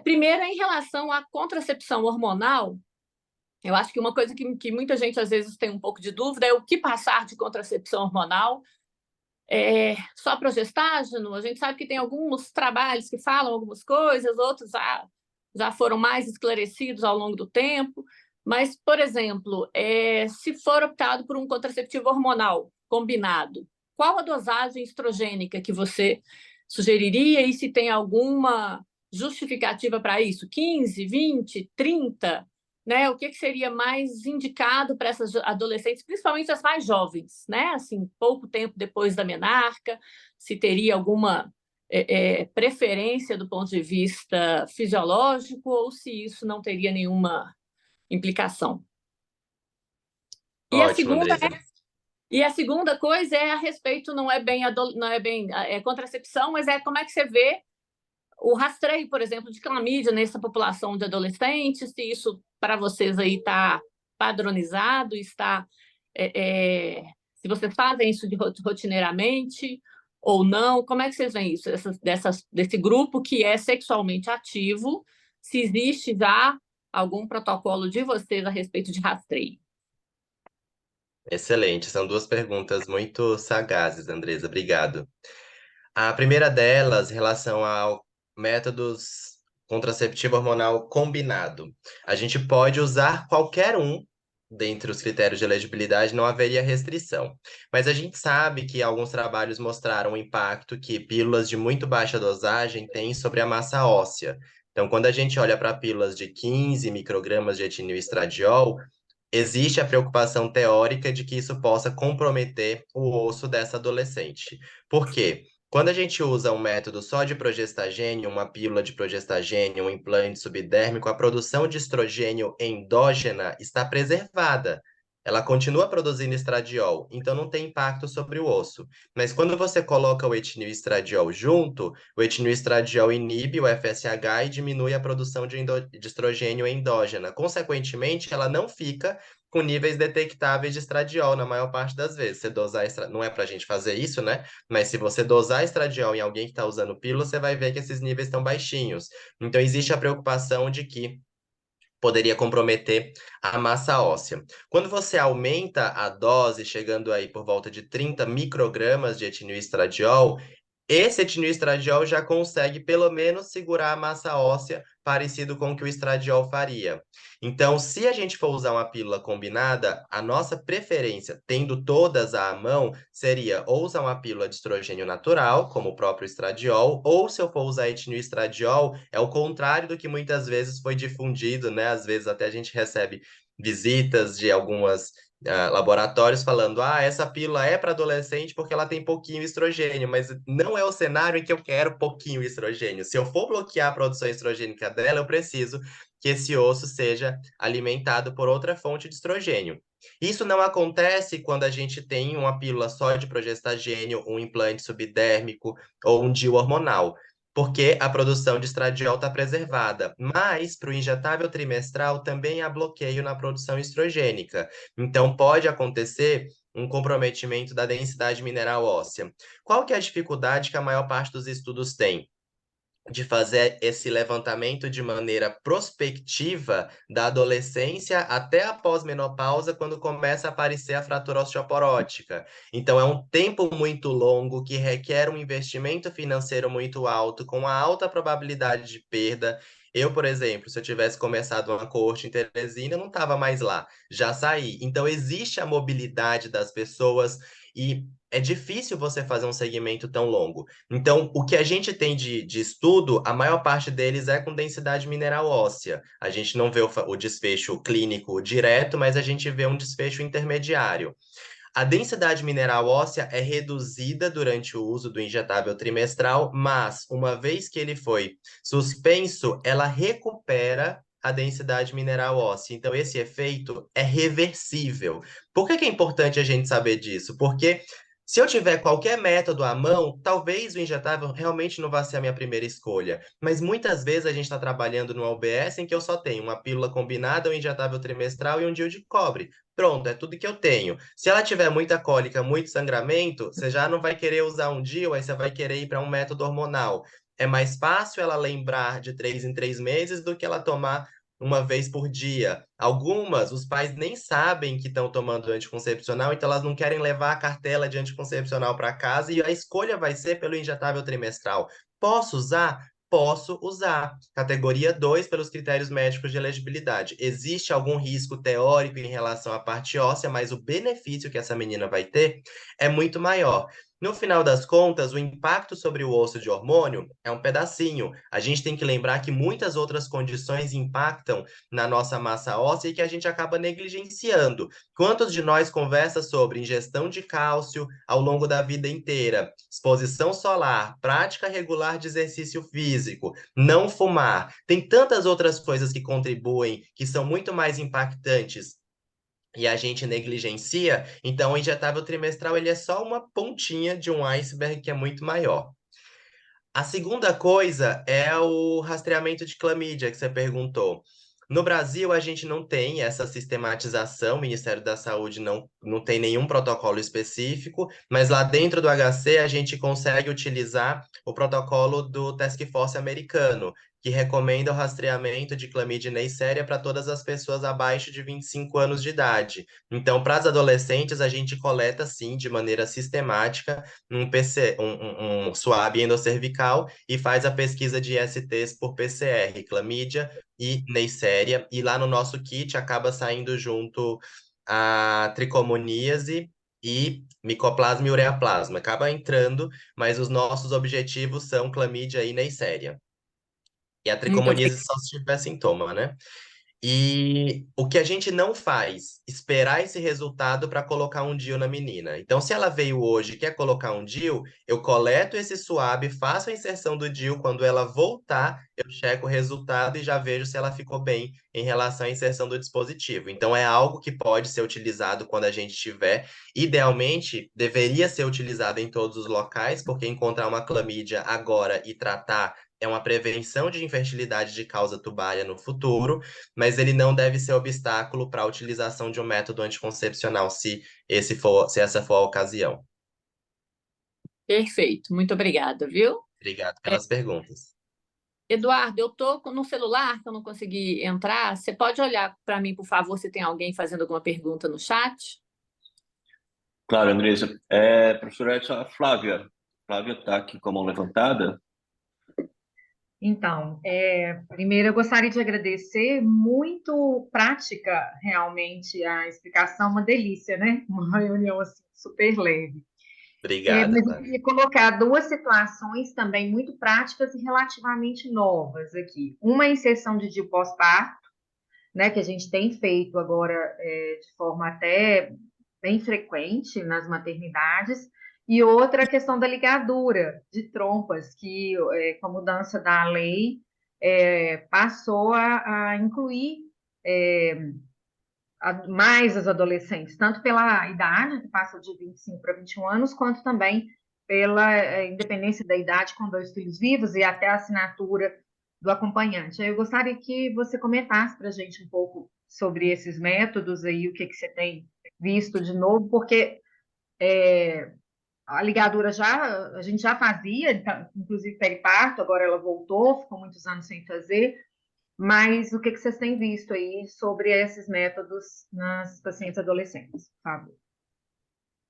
Primeiro, em relação à contracepção hormonal, eu acho que uma coisa que muita gente às vezes tem um pouco de dúvida é o que passar de contracepção hormonal. Só progestágeno? A gente sabe que tem alguns trabalhos que falam algumas coisas, outros já foram mais esclarecidos ao longo do tempo. Mas, por exemplo, se for optado por um contraceptivo hormonal combinado, qual a dosagem estrogênica que você sugeriria e se tem alguma justificativa para isso? 15, 20, 30? Né? O que seria mais indicado para essas adolescentes, principalmente as mais jovens, né? Assim, pouco tempo depois da menarca, se teria alguma preferência do ponto de vista fisiológico ou se isso não teria nenhuma implicação.
Ótimo, Andresa.
E a segunda coisa é a respeito, não é bem contracepção, mas como é que você vê o rastreio, por exemplo, de clamídia nessa população de adolescentes, se isso para vocês aí está padronizado, se vocês fazem isso rotineiramente ou não, como é que vocês veem isso, desse grupo que é sexualmente ativo, se existe já algum protocolo de vocês a respeito de rastreio?
Excelente, são duas perguntas muito sagazes, Andresa, obrigado. A primeira delas, em relação ao métodos contraceptivo hormonal combinado. A gente pode usar qualquer um dentre os critérios de elegibilidade, não haveria restrição. Mas a gente sabe que alguns trabalhos mostraram o impacto que pílulas de muito baixa dosagem têm sobre a massa óssea. Então, quando a gente olha para pílulas de 15 microgramas de etilneoestradiol, existe a preocupação teórica de que isso possa comprometer o osso dessa adolescente. Por quê? Quando a gente usa um método só de progestagênio, uma pílula de progestagênio, um implante subdérmico, a produção de estrogênio endógena está preservada. Ela continua produzindo estradiol, então não tem impacto sobre o osso. Mas quando você coloca o etilneoestradiol junto, o etilneoestradiol inibe o FSH e diminui a produção de estrogênio endógena. Consequentemente, ela não fica com níveis detectáveis de estradiol na maior parte das vezes. Você dosar não é para a gente fazer isso, né? Mas se você dosar estradiol em alguém que está usando pílula, você vai ver que esses níveis estão baixinhos. Então, existe a preocupação de que poderia comprometer a massa óssea. Quando você aumenta a dose, chegando aí por volta de 30 microgramas de etilneoestradiol, esse etilneoestradiol já consegue pelo menos segurar a massa óssea, parecido com o que o estradiol faria. Então, se a gente for usar uma pílula combinada, a nossa preferência, tendo todas à mão, seria ou usar uma pílula de estrogênio natural, como o próprio estradiol, ou se eu for usar etilneoestradiol, é o contrário do que muitas vezes foi difundido, né? Às vezes até a gente recebe visitas de algumas laboratórios falando, essa pílula é para adolescente porque ela tem pouquinho estrogênio, mas não é o cenário em que eu quero pouquinho estrogênio. Se eu for bloquear a produção estrogênica dela, eu preciso que esse osso seja alimentado por outra fonte de estrogênio. Isso não acontece quando a gente tem uma pílula só de progestagênio, um implante subdérmico ou um DIU hormonal, porque a produção de estradiol está preservada. Mas, para o injetável trimestral, também há bloqueio na produção estrogênica. Então, pode acontecer um comprometimento da densidade mineral óssea. Qual que é a dificuldade que a maior parte dos estudos tem? De fazer esse levantamento de maneira prospectiva da adolescência até a pós-menopausa, quando começa a aparecer a fratura osteoporótica. Então, é um tempo muito longo que requer um investimento financeiro muito alto, com uma alta probabilidade de perda. Eu, por exemplo, se eu tivesse começado uma coorte em Teresina, eu não estava mais lá, já saí. Então, existe a mobilidade das pessoas e é difícil você fazer um segmento tão longo. Então, o que a gente tem de estudo, a maior parte deles é com densidade mineral óssea. A gente não vê o desfecho clínico direto, mas a gente vê um desfecho intermediário. A densidade mineral óssea é reduzida durante o uso do injetável trimestral, mas uma vez que ele foi suspenso, ela recupera a densidade mineral óssea. Então, esse efeito é reversível. Por que que é importante a gente saber disso? Porque se eu tiver qualquer método à mão, talvez o injetável realmente não vá ser a minha primeira escolha. Mas muitas vezes a gente está trabalhando no OBS em que eu só tenho uma pílula combinada, um injetável trimestral e um DIU de cobre. Pronto, é tudo que eu tenho. Se ela tiver muita cólica, muito sangramento, você já não vai querer usar um DIU, aí você vai querer ir para um método hormonal. É mais fácil ela lembrar de 3 em 3 meses do que ela tomar uma vez por dia. Algumas, os pais nem sabem que estão tomando anticoncepcional, então elas não querem levar a cartela de anticoncepcional para casa e a escolha vai ser pelo injetável trimestral. Posso usar? Posso usar. Categoria 2 pelos critérios médicos de elegibilidade. Existe algum risco teórico em relação à parte óssea, mas o benefício que essa menina vai ter é muito maior. No final das contas, o impacto sobre o osso de hormônio é um pedacinho. A gente tem que lembrar que muitas outras condições impactam na nossa massa óssea e que a gente acaba negligenciando. Quantos de nós conversa sobre ingestão de cálcio ao longo da vida inteira, exposição solar, prática regular de exercício físico, não fumar? Tem tantas outras coisas que contribuem, que são muito mais impactantes e a gente negligencia, então o injetável trimestral ele é só uma pontinha de um iceberg que é muito maior. A segunda coisa é o rastreamento de clamídia que você perguntou. No Brasil, a gente não tem essa sistematização, o Ministério da Saúde não tem nenhum protocolo específico, mas lá dentro do HC a gente consegue utilizar o protocolo do Task Force americano, que recomenda o rastreamento de clamídia e Neisseria para todas as pessoas abaixo de 25 anos de idade. Então, para as adolescentes, a gente coleta, sim, de maneira sistemática, um swab endocervical e faz a pesquisa de ISTs por PCR, clamídia e Neisseria. E lá no nosso kit acaba saindo junto a tricomoníase e micoplasma e ureaplasma. Acaba entrando, mas os nossos objetivos são clamídia e Neisseria. E a
Muito
tricomoníase só se tiver sintoma, né? E o que a gente não faz, esperar esse resultado para colocar um DIU na menina. Então, se ela veio hoje e quer colocar um DIU, eu coleto esse swab, faço a inserção do DIU. Quando ela voltar, eu checo o resultado e já vejo se ela ficou bem em relação à inserção do dispositivo. Então, é algo que pode ser utilizado quando a gente tiver. Idealmente, deveria ser utilizado em todos os locais, porque encontrar uma clamídia agora e tratar é uma prevenção de infertilidade de causa tubária no futuro, mas ele não deve ser obstáculo para a utilização de um método anticoncepcional, se essa for a ocasião.
perfeito, muito obrigada, viu?
Obrigado pelas perguntas.
Eduardo, eu tô no celular, que eu não consegui entrar. Você pode olhar para mim, por favor, se tem alguém fazendo alguma pergunta no chat?
Claro, Andresa. Professor Edson, a Flávia. Flávia está aqui com a mão levantada.
Então, primeiro eu gostaria de agradecer, muito prática realmente a explicação, uma delícia, né? Uma reunião assim, super leve.
Obrigado,
Mas eu
Flávia.
queria colocar duas situações também muito práticas e relativamente novas aqui. Uma é a inserção de DIU pós-parto, né, que a gente tem feito agora de forma até bem frequente nas maternidades, e outra a questão da ligadura de trompas, que com a mudança da lei passou a incluir mais as adolescentes, tanto pela idade, que passa de 25 para 21 anos, quanto também pela independência da idade com 2 filhos vivos e até a assinatura do acompanhante. Eu gostaria que você comentasse para a gente um pouco sobre esses métodos aí, o que você tem visto de novo, porque a ligadura a gente já fazia, inclusive periparto, agora ela voltou, ficou muitos anos sem fazer, mas o que vocês têm visto aí sobre esses métodos nas pacientes adolescentes, por favor?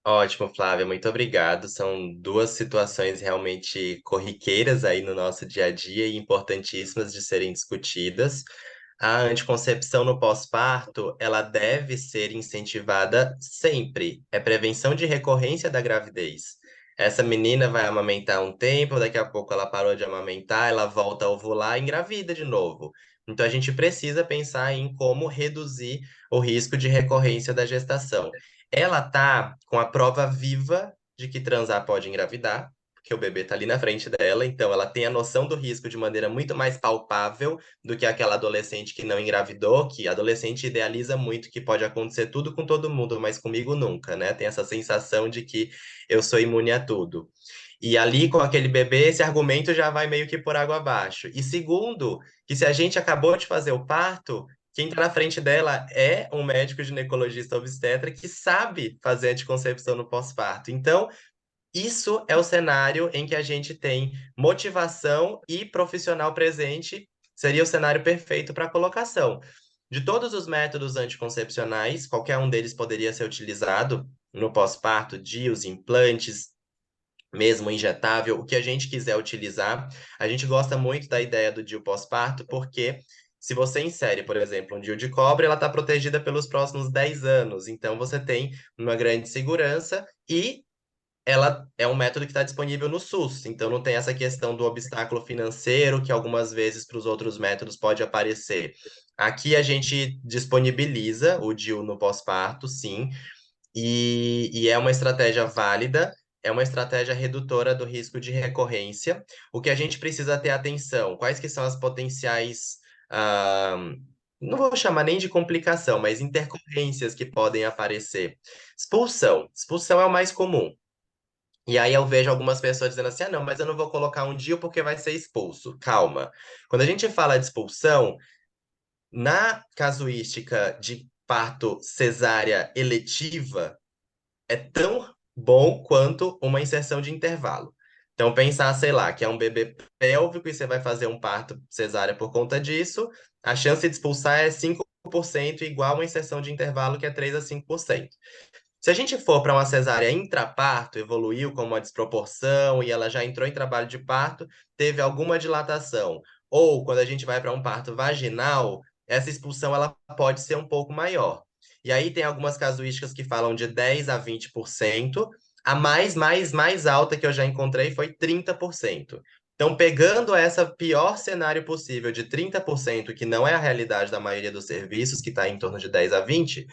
Ótimo, Flávia, muito obrigado. São duas situações realmente corriqueiras aí no nosso dia a dia e importantíssimas de serem discutidas. A anticoncepção no pós-parto, ela deve ser incentivada sempre. É prevenção de recorrência da gravidez. Essa menina vai amamentar um tempo, daqui a pouco ela parou de amamentar, ela volta a ovular e engravida de novo. Então a gente precisa pensar em como reduzir o risco de recorrência da gestação. Ela tá com a prova viva de que transar pode engravidar, porque o bebê tá ali na frente dela, então ela tem a noção do risco de maneira muito mais palpável do que aquela adolescente que não engravidou, que adolescente idealiza muito que pode acontecer tudo com todo mundo, mas comigo nunca, né? Tem essa sensação de que eu sou imune a tudo. E ali com aquele bebê, esse argumento já vai meio que por água abaixo. E segundo, que se a gente acabou de fazer o parto, quem está na frente dela é um médico ginecologista obstetra que sabe fazer anticoncepção no pós-parto. Então, isso é o cenário em que a gente tem motivação e profissional presente, seria o cenário perfeito para a colocação. De todos os métodos anticoncepcionais, qualquer um deles poderia ser utilizado no pós-parto, DIUs, implantes, mesmo injetável, o que a gente quiser utilizar. A gente gosta muito da ideia do DIU pós-parto, porque se você insere, por exemplo, um DIU de cobre, ela está protegida pelos próximos 10 anos. Então, você tem uma grande segurança e ela é um método que está disponível no SUS, então não tem essa questão do obstáculo financeiro que algumas vezes para os outros métodos pode aparecer. Aqui a gente disponibiliza o DIU no pós-parto, sim, e é uma estratégia válida, é uma estratégia redutora do risco de recorrência. O que a gente precisa ter atenção, quais que são as potenciais, ah, não vou chamar nem de complicação, mas intercorrências que podem aparecer. Expulsão. Expulsão é o mais comum. E aí eu vejo algumas pessoas dizendo assim: ah, não, mas eu não vou colocar um DIU porque vai ser expulso. Calma. Quando a gente fala de expulsão, na casuística de parto cesárea eletiva, é tão bom quanto uma inserção de intervalo. Então, pensar, sei lá, que é um bebê pélvico e você vai fazer um parto cesárea por conta disso, a chance de expulsar é 5%, igual uma inserção de intervalo, que é 3 a 5%. Se a gente for para uma cesárea intraparto, evoluiu com uma desproporção e ela já entrou em trabalho de parto, teve alguma dilatação, ou quando a gente vai para um parto vaginal, essa expulsão ela pode ser um pouco maior. E aí tem algumas casuísticas que falam de 10 a 20%, a mais alta que eu já encontrei foi 30%. Então, pegando essa pior cenário possível de 30%, que não é a realidade da maioria dos serviços, que está em torno de 10 a 20%,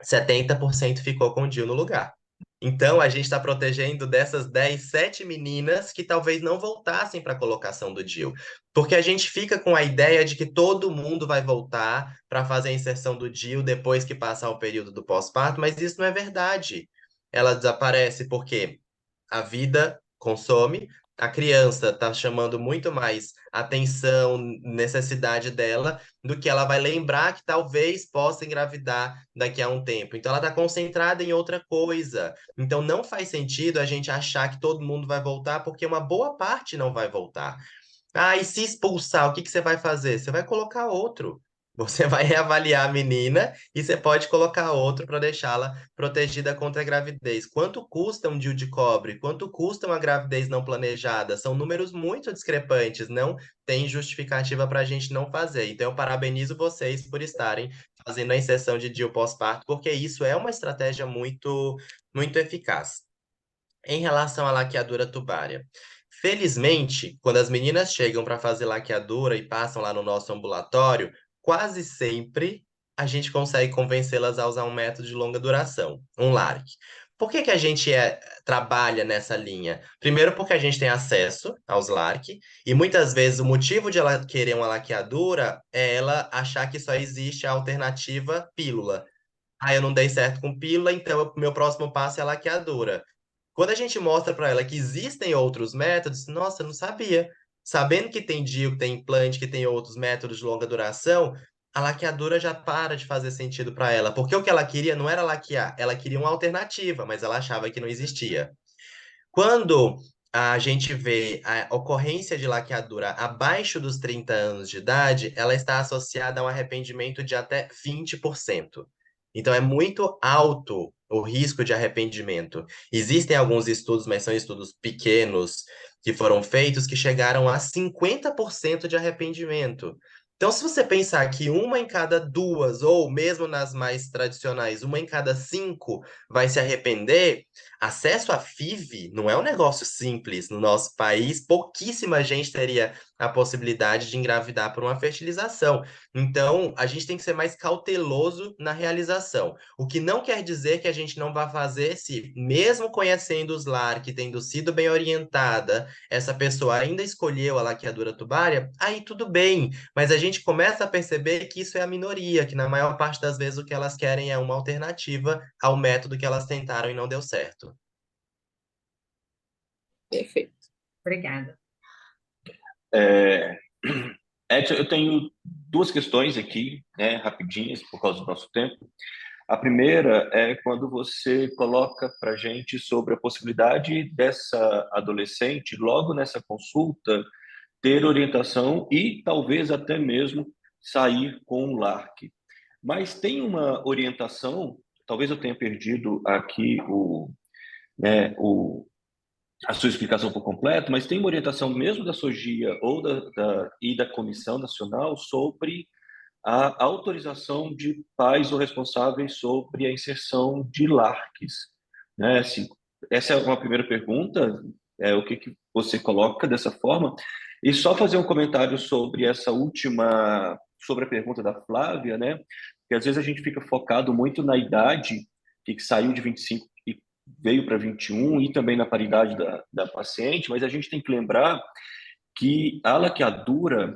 70% ficou com o DIU no lugar. Então, a gente está protegendo dessas 10, 7 meninas que talvez não voltassem para a colocação do DIU. Porque a gente fica com a ideia de que todo mundo vai voltar para fazer a inserção do DIU depois que passar o período do pós-parto, mas isso não é verdade. Ela desaparece porque a vida consome, a criança está chamando muito mais atenção, necessidade dela, do que ela vai lembrar que talvez possa engravidar daqui a um tempo. Então, ela está concentrada em outra coisa. Então, não faz sentido a gente achar que todo mundo vai voltar, porque uma boa parte não vai voltar. Ah, e se expulsar, o que que você vai fazer? Você vai colocar outro. Você vai reavaliar a menina e você pode colocar outro para deixá-la protegida contra a gravidez. Quanto custa um DIU de cobre? Quanto custa uma gravidez não planejada? São números muito discrepantes, não tem justificativa para a gente não fazer. Então, eu parabenizo vocês por estarem fazendo a inserção de DIU pós-parto, porque isso é uma estratégia muito eficaz. Em relação à laqueadura tubária, felizmente, quando as meninas chegam para fazer laqueadura e passam lá no nosso ambulatório, quase sempre a gente consegue convencê-las a usar um método de longa duração, um LARC. Por que que a gente trabalha nessa linha? Primeiro, porque a gente tem acesso aos LARC, e muitas vezes o motivo de ela querer uma laqueadura é ela achar que só existe a alternativa pílula. Ah, eu não dei certo com pílula, então o meu próximo passo é a laqueadura. Quando a gente mostra para ela que existem outros métodos, nossa, eu não sabia. Sabendo que tem DIU, que tem implante, que tem outros métodos de longa duração, a laqueadura já para de fazer sentido para ela. Porque o que ela queria não era laquear, ela queria uma alternativa, mas ela achava que não existia. Quando a gente vê a ocorrência de laqueadura abaixo dos 30 anos de idade, ela está associada a um arrependimento de até 20%. Então, é muito alto o risco de arrependimento. Existem alguns estudos, mas são estudos pequenos, que foram feitos, que chegaram a 50% de arrependimento. Então, se você pensar que uma em cada duas, ou mesmo nas mais tradicionais, uma em cada cinco vai se arrepender, acesso à FIV não é um negócio simples. No nosso país, pouquíssima gente teria a possibilidade de engravidar por uma fertilização. Então, a gente tem que ser mais cauteloso na realização. O que não quer dizer que a gente não vá fazer se, mesmo conhecendo os LARC, tendo sido bem orientada, essa pessoa ainda escolheu a laqueadura tubária, aí tudo bem. Mas a gente começa a perceber que isso é a minoria, que na maior parte das vezes o que elas querem é uma alternativa ao método que elas tentaram e não deu certo.
Perfeito.
Obrigada.
Edson, eu tenho duas questões aqui, né, rapidinhas, por causa do nosso tempo. A primeira é quando você coloca para a gente sobre a possibilidade dessa adolescente, logo nessa consulta, ter orientação e talvez até mesmo sair com um LARC. Mas tem uma orientação, talvez eu tenha perdido aqui a sua explicação por completo, mas tem uma orientação mesmo da SOGIA ou e da Comissão Nacional sobre a autorização de pais ou responsáveis sobre a inserção de LARCs, né? Assim, essa é uma primeira pergunta, o que você coloca dessa forma? E só fazer um comentário sobre essa última, sobre a pergunta da Flávia, né? Porque às vezes a gente fica focado muito na idade, que saiu de 25 e veio para 21, e também na paridade da paciente, mas a gente tem que lembrar que a laqueadura,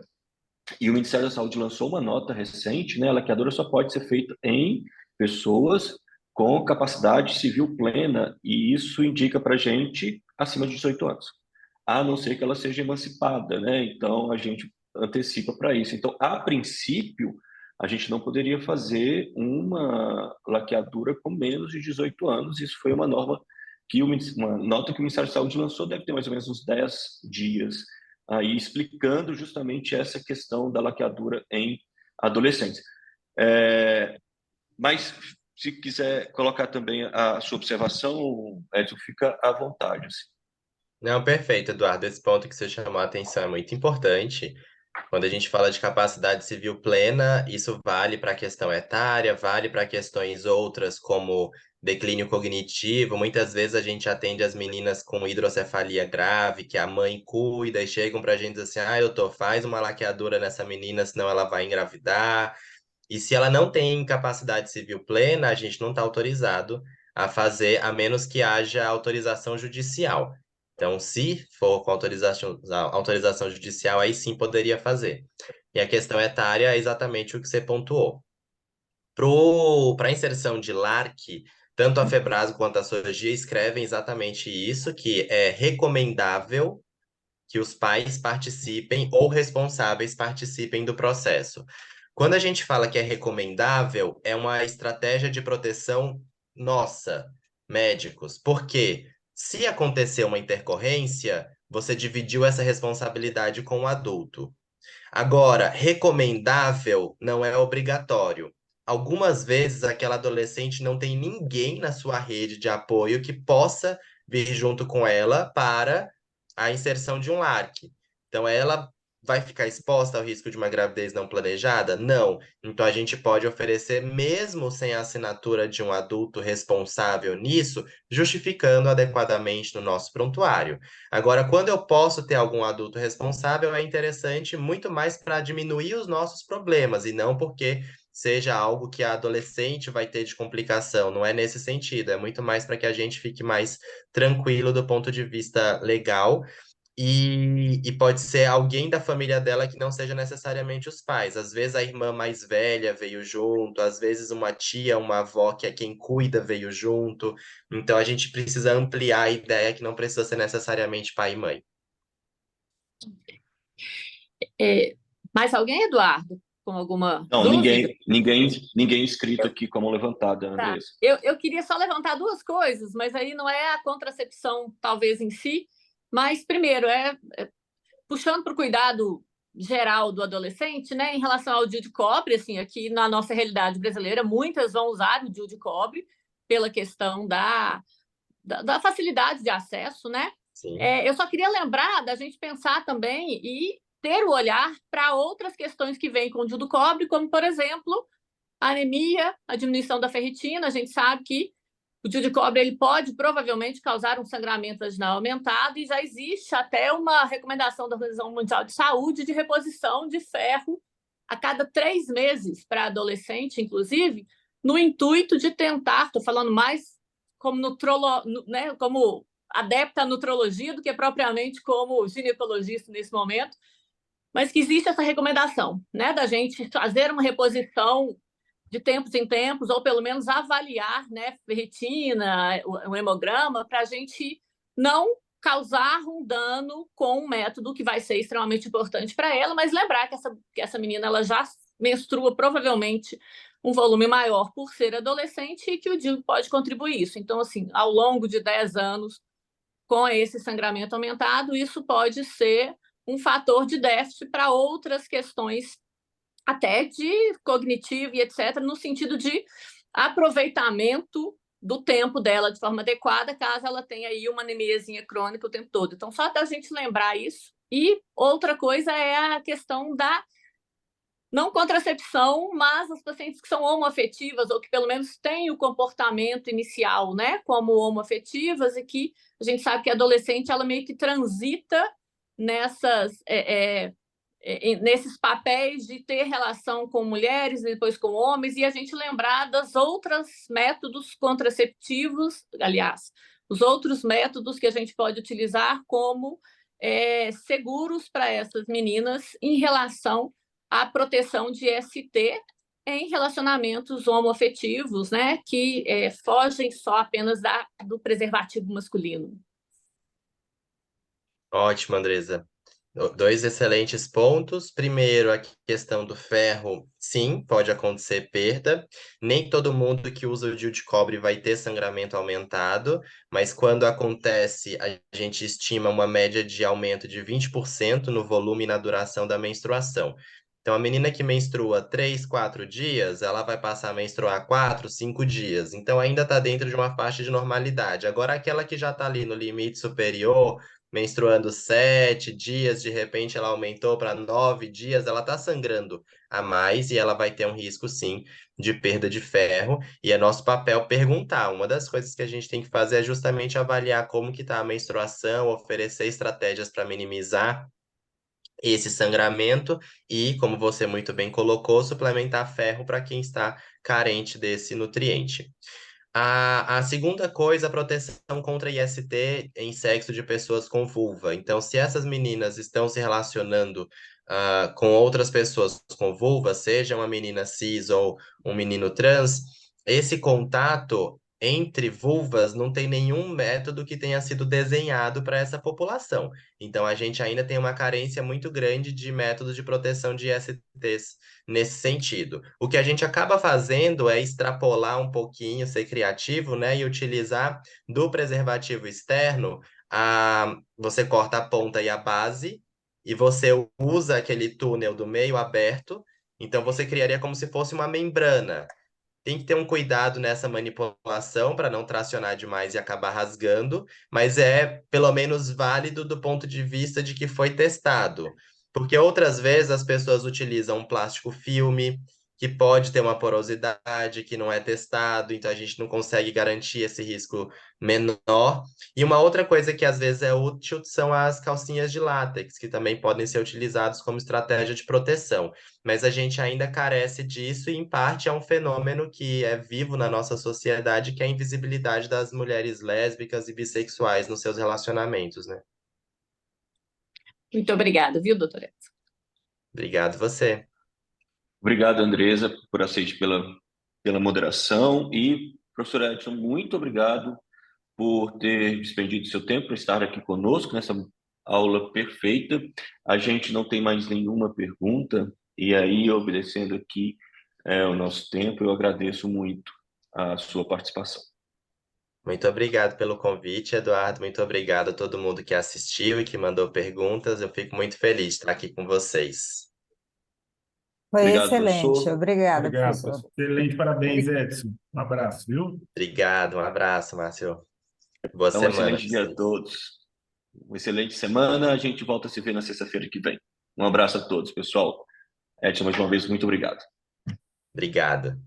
e o Ministério da Saúde lançou uma nota recente, né? A laqueadura só pode ser feita em pessoas com capacidade civil plena, e isso indica para a gente acima de 18 anos, a não ser que ela seja emancipada, né? Então a gente antecipa para isso. Então, a princípio, a gente não poderia fazer uma laqueadura com menos de 18 anos. Isso foi uma norma uma nota que o Ministério da Saúde lançou, deve ter mais ou menos uns 10 dias, aí explicando justamente essa questão da laqueadura em adolescentes. Mas se quiser colocar também a sua observação, Edson, fica à vontade. Assim.
Não, perfeito, Eduardo. Esse ponto que você chamou a atenção é muito importante. Quando a gente fala de capacidade civil plena, isso vale para a questão etária, vale para questões outras, como declínio cognitivo. Muitas vezes a gente atende as meninas com hidrocefalia grave, que a mãe cuida, e chegam para a gente assim: ah, doutor, faz uma laqueadura nessa menina, senão ela vai engravidar. E se ela não tem capacidade civil plena, a gente não está autorizado a fazer, a menos que haja autorização judicial. Então, se for com autorização judicial, aí sim poderia fazer. E a questão etária é exatamente o que você pontuou. Para a inserção de LARC, tanto a Febraso quanto a SOGIA escrevem exatamente isso, que é recomendável que os pais participem ou responsáveis participem do processo. Quando a gente fala que é recomendável, é uma estratégia de proteção nossa, médicos. Porque se acontecer uma intercorrência, você dividiu essa responsabilidade com o adulto. Agora, recomendável não é obrigatório. Algumas vezes aquela adolescente não tem ninguém na sua rede de apoio que possa vir junto com ela para a inserção de um LARC. Então, ela vai ficar exposta ao risco de uma gravidez não planejada? Não. Então, a gente pode oferecer, mesmo sem a assinatura de um adulto responsável nisso, justificando adequadamente no nosso prontuário. Agora, quando eu posso ter algum adulto responsável, é interessante muito mais para diminuir os nossos problemas, e não porque seja algo que a adolescente vai ter de complicação. Não é nesse sentido, é muito mais para que a gente fique mais tranquilo do ponto de vista legal. E pode ser alguém da família dela que não seja necessariamente os pais. Às vezes a irmã mais velha veio junto, às vezes uma tia, uma avó que é quem cuida veio junto. Então a gente precisa ampliar a ideia que não precisa ser necessariamente pai e mãe.
Mais alguém, Eduardo, com alguma
Não,
dúvida?
ninguém inscrito aqui como levantada,
Tá.
Andressa.
Eu queria só levantar duas coisas, mas aí não é a contracepção, talvez, em si, mas, primeiro, puxando para o cuidado geral do adolescente, né, em relação ao DIU de cobre, assim, aqui na nossa realidade brasileira, muitas vão usar o DIU de cobre, pela questão da facilidade de acesso, né?
Sim.
Eu só queria lembrar da gente pensar também e ter o olhar para outras questões que vêm com o DIU do cobre, como, por exemplo, a anemia, a diminuição da ferritina. A gente sabe que o DIU de cobre ele pode provavelmente causar um sangramento vaginal aumentado e já existe até uma recomendação da Organização Mundial de Saúde de reposição de ferro a cada 3 meses para adolescente, inclusive, no intuito de tentar, estou falando mais como né, como adepta à nutrologia do que propriamente como ginecologista nesse momento, mas que existe essa recomendação, né, da gente fazer uma reposição de tempos em tempos, ou pelo menos avaliar, né, ferritina, o hemograma, para a gente não causar um dano com um método que vai ser extremamente importante para ela, mas lembrar que essa menina ela já menstrua provavelmente um volume maior por ser adolescente e que o DIU pode contribuir isso. Então, assim, ao longo de 10 anos, com esse sangramento aumentado, isso pode ser um fator de déficit para outras questões, até de cognitivo e etc., no sentido de aproveitamento do tempo dela de forma adequada, caso ela tenha aí uma anemiazinha crônica o tempo todo. Então, só para a gente lembrar isso. E outra coisa é a questão da não contracepção, mas as pacientes que são homoafetivas ou que pelo menos têm o comportamento inicial, né, como homoafetivas, e que a gente sabe que a adolescente ela meio que transita nesses papéis de ter relação com mulheres e depois com homens, e a gente lembrar dos outros métodos contraceptivos, aliás, os outros métodos que a gente pode utilizar como seguros para essas meninas em relação à proteção de ST em relacionamentos homoafetivos, né, que fogem só apenas do preservativo masculino.
Ótimo, Andresa. 2 excelentes pontos. Primeiro, a questão do ferro. Sim, pode acontecer perda. Nem todo mundo que usa o DIU de cobre vai ter sangramento aumentado, mas quando acontece, a gente estima uma média de aumento de 20% no volume e na duração da menstruação. Então, a menina que menstrua 3, 4 dias, ela vai passar a menstruar 4, 5 dias. Então, ainda está dentro de uma faixa de normalidade. Agora, aquela que já está ali no limite superior, menstruando 7 dias, de repente ela aumentou para 9 dias, ela está sangrando a mais e ela vai ter um risco, sim, de perda de ferro. E é nosso papel perguntar. Uma das coisas que a gente tem que fazer é justamente avaliar como que está a menstruação, oferecer estratégias para minimizar esse sangramento e, como você muito bem colocou, suplementar ferro para quem está carente desse nutriente. A segunda coisa, a proteção contra IST em sexo de pessoas com vulva. Então, se essas meninas estão se relacionando com outras pessoas com vulva, seja uma menina cis ou um menino trans, esse contato entre vulvas não tem nenhum método que tenha sido desenhado para essa população. Então, a gente ainda tem uma carência muito grande de métodos de proteção de ISTs nesse sentido. O que a gente acaba fazendo é extrapolar um pouquinho, ser criativo, né, e utilizar do preservativo externo, você corta a ponta e a base, e você usa aquele túnel do meio aberto, então você criaria como se fosse uma membrana. Tem que ter um cuidado nessa manipulação para não tracionar demais e acabar rasgando, mas é pelo menos válido do ponto de vista de que foi testado. Porque outras vezes as pessoas utilizam um plástico filme, que pode ter uma porosidade, que não é testado, então a gente não consegue garantir esse risco menor. E uma outra coisa que às vezes é útil são as calcinhas de látex, que também podem ser utilizadas como estratégia de proteção. Mas a gente ainda carece disso, e em parte é um fenômeno que é vivo na nossa sociedade, que é a invisibilidade das mulheres lésbicas e bissexuais nos seus relacionamentos, né?
Muito obrigada, viu, doutora?
Obrigado você.
Obrigado, Andresa, por aceite pela moderação. E, professor Edson, muito obrigado por ter despendido seu tempo para estar aqui conosco nessa aula perfeita. A gente não tem mais nenhuma pergunta, e aí, obedecendo aqui o nosso tempo, eu agradeço muito a sua participação.
Muito obrigado pelo convite, Eduardo. Muito obrigado a todo mundo que assistiu e que mandou perguntas. Eu fico muito feliz de estar aqui com vocês.
Foi
Obrigado,
excelente.
professor.
Obrigada,
Obrigado,
professor.
professor. Excelente, parabéns, Edson. Um abraço, viu?
Obrigado, um abraço, Márcio. Boa
Então, um
semana.
excelente dia a todos. Uma excelente semana. A gente volta a se ver na sexta-feira que vem. Um abraço a todos, pessoal. Edson, mais uma vez, muito obrigado.
Obrigado.